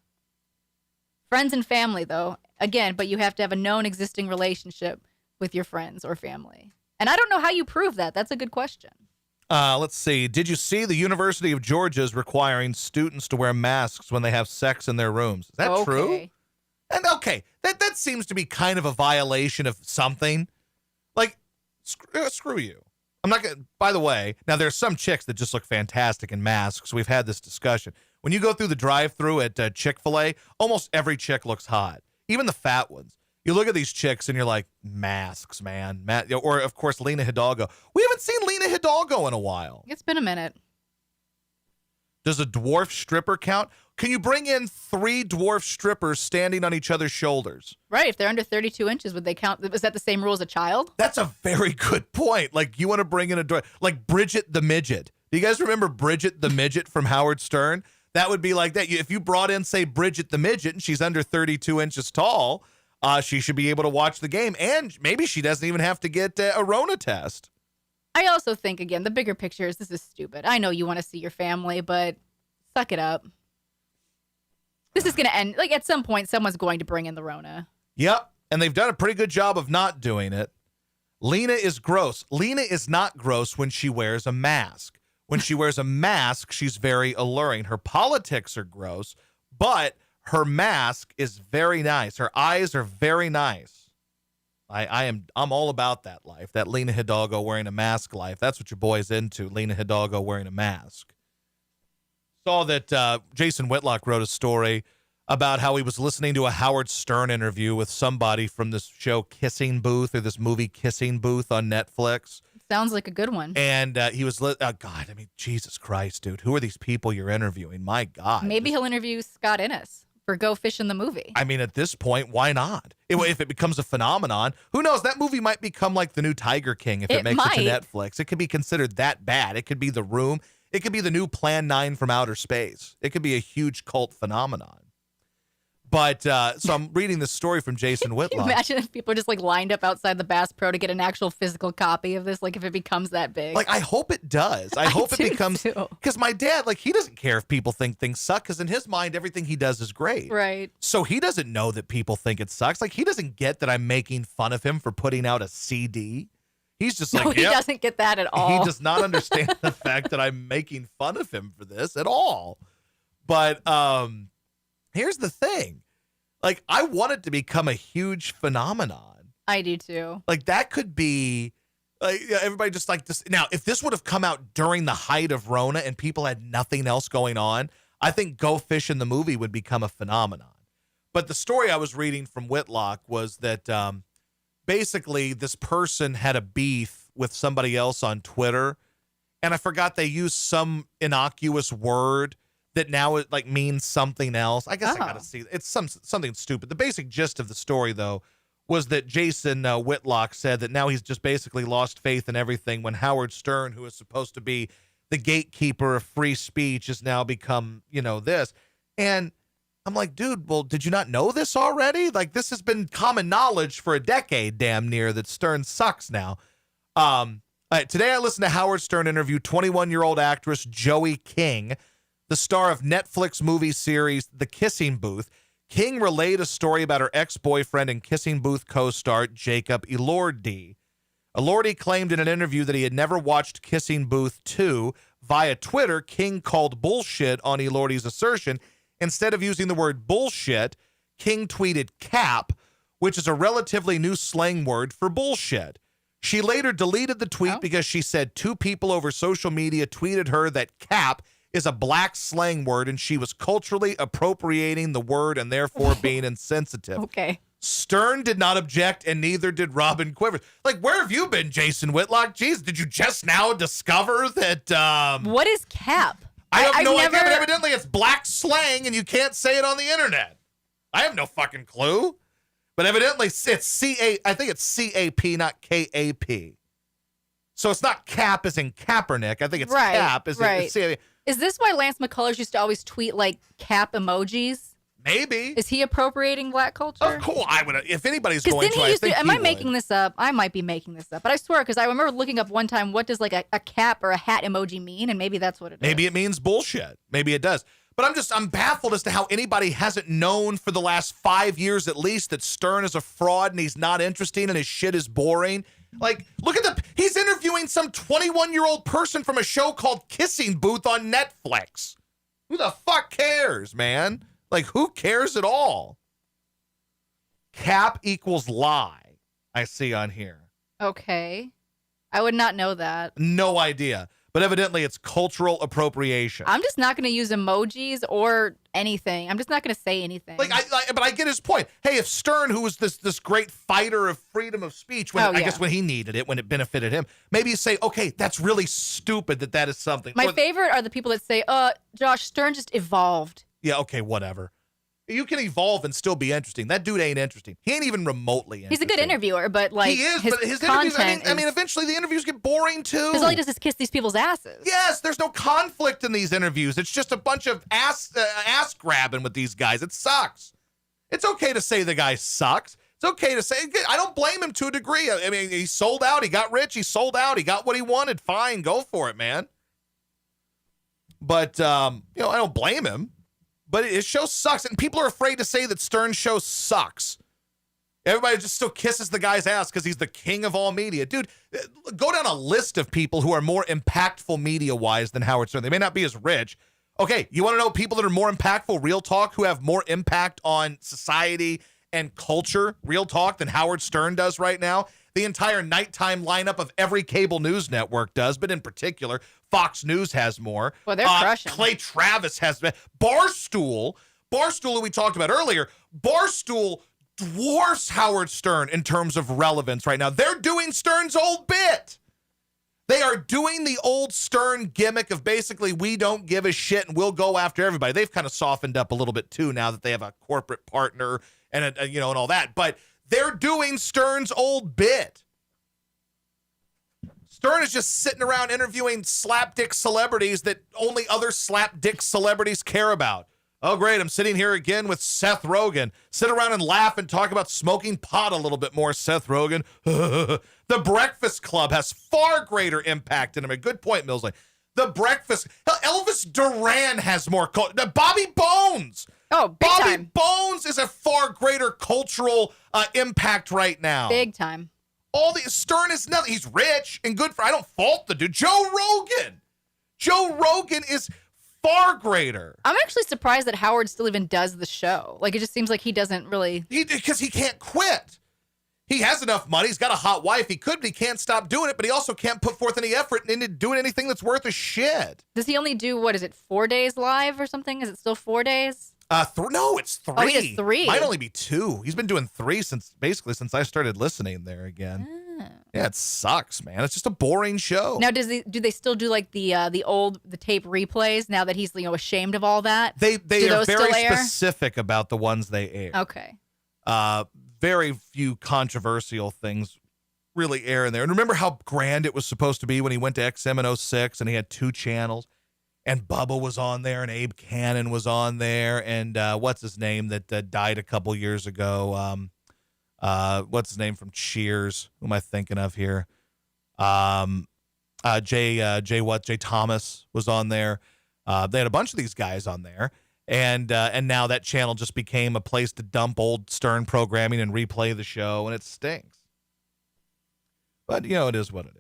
Friends and family, though, again, but you have to have a known existing relationship with your friends or family. And I don't know how you prove that. That's a good question. Let's see. Did you see the University of Georgia is requiring students to wear masks when they have sex in their rooms? Is that true? And okay, that seems to be kind of a violation of something. Like, screw you. I'm not gonna. By the way, now there's some chicks that just look fantastic in masks. We've had this discussion. When you go through the drive-thru at Chick-fil-A, almost every chick looks hot, even the fat ones. You look at these chicks and you're like, masks, man. Or, of course, Lena Hidalgo. We haven't seen Lena Hidalgo in a while. It's been a minute. Does a dwarf stripper count? Can you bring in 3 dwarf strippers standing on each other's shoulders? Right. If they're under 32 inches, would they count? Is that the same rule as a child? That's a very good point. Like, you want to bring in a dwarf, like Bridget the Midget. Do you guys remember Bridget the Midget from Howard Stern? That would be like that. If you brought in, say, Bridget the Midget, and she's under 32 inches tall, she should be able to watch the game, and maybe she doesn't even have to get a Rona test. I also think, again, the bigger picture is this is stupid. I know you want to see your family, but suck it up. This is going to end. Like, at some point, someone's going to bring in the Rona. Yep, and they've done a pretty good job of not doing it. Lena is gross. Lena is not gross when she wears a mask. When she wears a mask, she's very alluring. Her politics are gross, but her mask is very nice. Her eyes are very nice. I'm all about that life, that Lena Hidalgo wearing a mask life. That's what your boy's into, Lena Hidalgo wearing a mask. Saw that Jason Whitlock wrote a story about how he was listening to a Howard Stern interview with somebody from this show Kissing Booth, or this movie Kissing Booth on Netflix. Sounds like a good one. And he was, God, I mean, Jesus Christ, dude. Who are these people you're interviewing? My God. Maybe he'll interview Scott Innes for Go Fish in the movie. I mean, at this point, why not? If it becomes a phenomenon, who knows? That movie might become like the new Tiger King if it makes it to Netflix. It could be considered that bad. It could be The Room. It could be the new Plan 9 from outer space. It could be a huge cult phenomenon. But so I'm reading this story from Jason Whitlock. Imagine if people are just like lined up outside the Bass Pro to get an actual physical copy of this. Like if it becomes that big. Like I hope it does. I hope it becomes, because my dad, like he doesn't care if people think things suck, because in his mind everything he does is great. Right. So he doesn't know that people think it sucks. Like he doesn't get that I'm making fun of him for putting out a CD. He's just like, no, he doesn't get that at all. He does not understand the fact that I'm making fun of him for this at all. But here's the thing. Like, I want it to become a huge phenomenon. I do too. Like, that could be, like, everybody just like this. Now, if this would have come out during the height of Rona and people had nothing else going on, I think Go Fish in the movie would become a phenomenon. But the story I was reading from Whitlock was that basically this person had a beef with somebody else on Twitter, and I forgot they used some innocuous word that now it like means something else. I guess I gotta see. It's something stupid. The basic gist of the story, though, was that Jason Whitlock said that now he's just basically lost faith in everything when Howard Stern, who is supposed to be the gatekeeper of free speech, has now become, this. And I'm like, dude, well, did you not know this already? Like, this has been common knowledge for a decade, damn near, that Stern sucks now. All right, today I listened to Howard Stern interview 21-year-old actress Joey King, the star of Netflix movie series The Kissing Booth. King relayed a story about her ex-boyfriend and Kissing Booth co-star Jacob Elordi. Elordi claimed in an interview that he had never watched Kissing Booth 2. Via Twitter, King called bullshit on Elordi's assertion. Instead of using the word bullshit, King tweeted cap, which is a relatively new slang word for bullshit. She later deleted the tweet because she said two people over social media tweeted her that cap is a black slang word and she was culturally appropriating the word and therefore being insensitive. Okay. Stern did not object, and neither did Robin Quivers. Like, where have you been, Jason Whitlock? Jeez, did you just now discover that? What is cap? I have no idea, but evidently it's black slang, and you can't say it on the internet. I have no fucking clue. But evidently it's C-A, I think it's C-A-P, not K-A-P. So it's not cap as in Kaepernick. I think it's cap as in C-A-P. Is this why Lance McCullers used to always tweet, like, cap emojis? Maybe. Is he appropriating black culture? Of course, I would. If anybody's going to, I think am I making this up? I might be making this up, but I swear, because I remember looking up one time, what does like a cap or a hat emoji mean? And maybe that's what it is. Maybe it means bullshit. Maybe it does. But I'm baffled as to how anybody hasn't known for the last 5 years at least that Stern is a fraud and he's not interesting and his shit is boring. Like, look at he's interviewing some 21-year-old person from a show called Kissing Booth on Netflix. Who the fuck cares, man? Like, who cares at all? Cap equals lie, I see on here. Okay. I would not know that. No idea. But evidently it's cultural appropriation. I'm just not going to use emojis or anything. I'm just not going to say anything. But I get his point. Hey, if Stern, who was this great fighter of freedom of speech, I guess when he needed it, when it benefited him, maybe you say, okay, that's really stupid that is something. My favorite are the people that say, Josh, Stern just evolved. Yeah, okay, whatever. You can evolve and still be interesting. That dude ain't interesting. He ain't even remotely interesting. He's a good interviewer, but like he is. But his interviews, I mean, eventually the interviews get boring too. Because all he does is kiss these people's asses. Yes, there's no conflict in these interviews. It's just a bunch of ass grabbing with these guys. It sucks. It's okay to say the guy sucks. It's okay to say. I don't blame him to a degree. I mean, he sold out. He got rich. He sold out. He got what he wanted. Fine, go for it, man. But I don't blame him. But his show sucks, and people are afraid to say that Stern's show sucks. Everybody just still kisses the guy's ass because he's the king of all media. Dude, go down a list of people who are more impactful media-wise than Howard Stern. They may not be as rich. Okay, you want to know people that are more impactful, real talk, who have more impact on society and culture, real talk, than Howard Stern does right now? The entire nighttime lineup of every cable news network does, but in particular, Fox News has more. Well, they're crushing. Clay Travis has Barstool, who we talked about earlier. Barstool dwarfs Howard Stern in terms of relevance right now. They're doing Stern's old bit. They are doing the old Stern gimmick of basically, we don't give a shit and we'll go after everybody. They've kind of softened up a little bit too now that they have a corporate partner and and all that. But they're doing Stern's old bit. Stern is just sitting around interviewing slapdick celebrities that only other slapdick celebrities care about. Oh, great. I'm sitting here again with Seth Rogen. Sit around and laugh and talk about smoking pot a little bit more, Seth Rogen. The Breakfast Club has far greater impact in him. A good point, Millsley. The Breakfast... Elvis Duran has more... Bobby Bones! Oh, big Bobby time. Bones is a far greater cultural impact right now. Big time. Stern is nothing. He's rich and good for... I don't fault the dude. Joe Rogan is far greater. I'm actually surprised that Howard still even does the show. Like, it just seems like he doesn't really... Because he can't quit. He has enough money. He's got a hot wife. He could, but he can't stop doing it. But he also can't put forth any effort into doing anything that's worth a shit. Does he only do, 4 days live or something? Is it still 4 days? No, it's 3. Oh, he does 3. Might only be 2. He's been doing 3 since I started listening there again. Yeah, it sucks, man. It's just a boring show. Now, do they still do like the tape replays now that he's ashamed of all that? They are very specific about the ones they air. Okay. Very few controversial things really air in there. And remember how grand it was supposed to be when he went to XM in 06 and he had 2 channels and Bubba was on there, and Abe Cannon was on there, and what's his name that died a couple years ago? What's his name from Cheers? Who am I thinking of here? Jay Thomas was on there. They had a bunch of these guys on there, and now that channel just became a place to dump old Stern programming and replay the show, and it stinks. But it is what it is.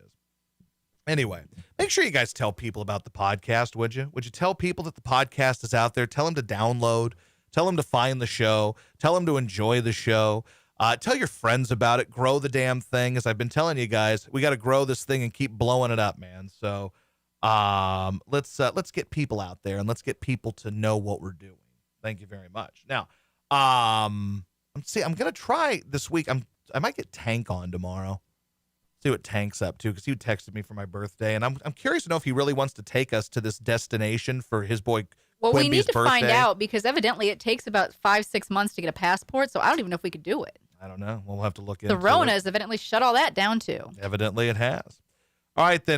Anyway, make sure you guys tell people about the podcast, would you? Would you tell people that the podcast is out there? Tell them to download. Tell them to find the show. Tell them to enjoy the show. Tell your friends about it. Grow the damn thing. As I've been telling you guys, we got to grow this thing and keep blowing it up, man. So let's get people out there and let's get people to know what we're doing. Thank you very much. Now, I'm gonna try this week. I might get Tank on tomorrow. See what Tank's up to, because he texted me for my birthday, and I'm curious to know if he really wants to take us to this destination for his boy. Well, we need to birthday. find out, because evidently it takes about 5-6 months to get a passport, so I don't even know if we could do it. I don't know. We'll have to look into it. The Rona has evidently shut all that down too. Evidently it has. All right, then.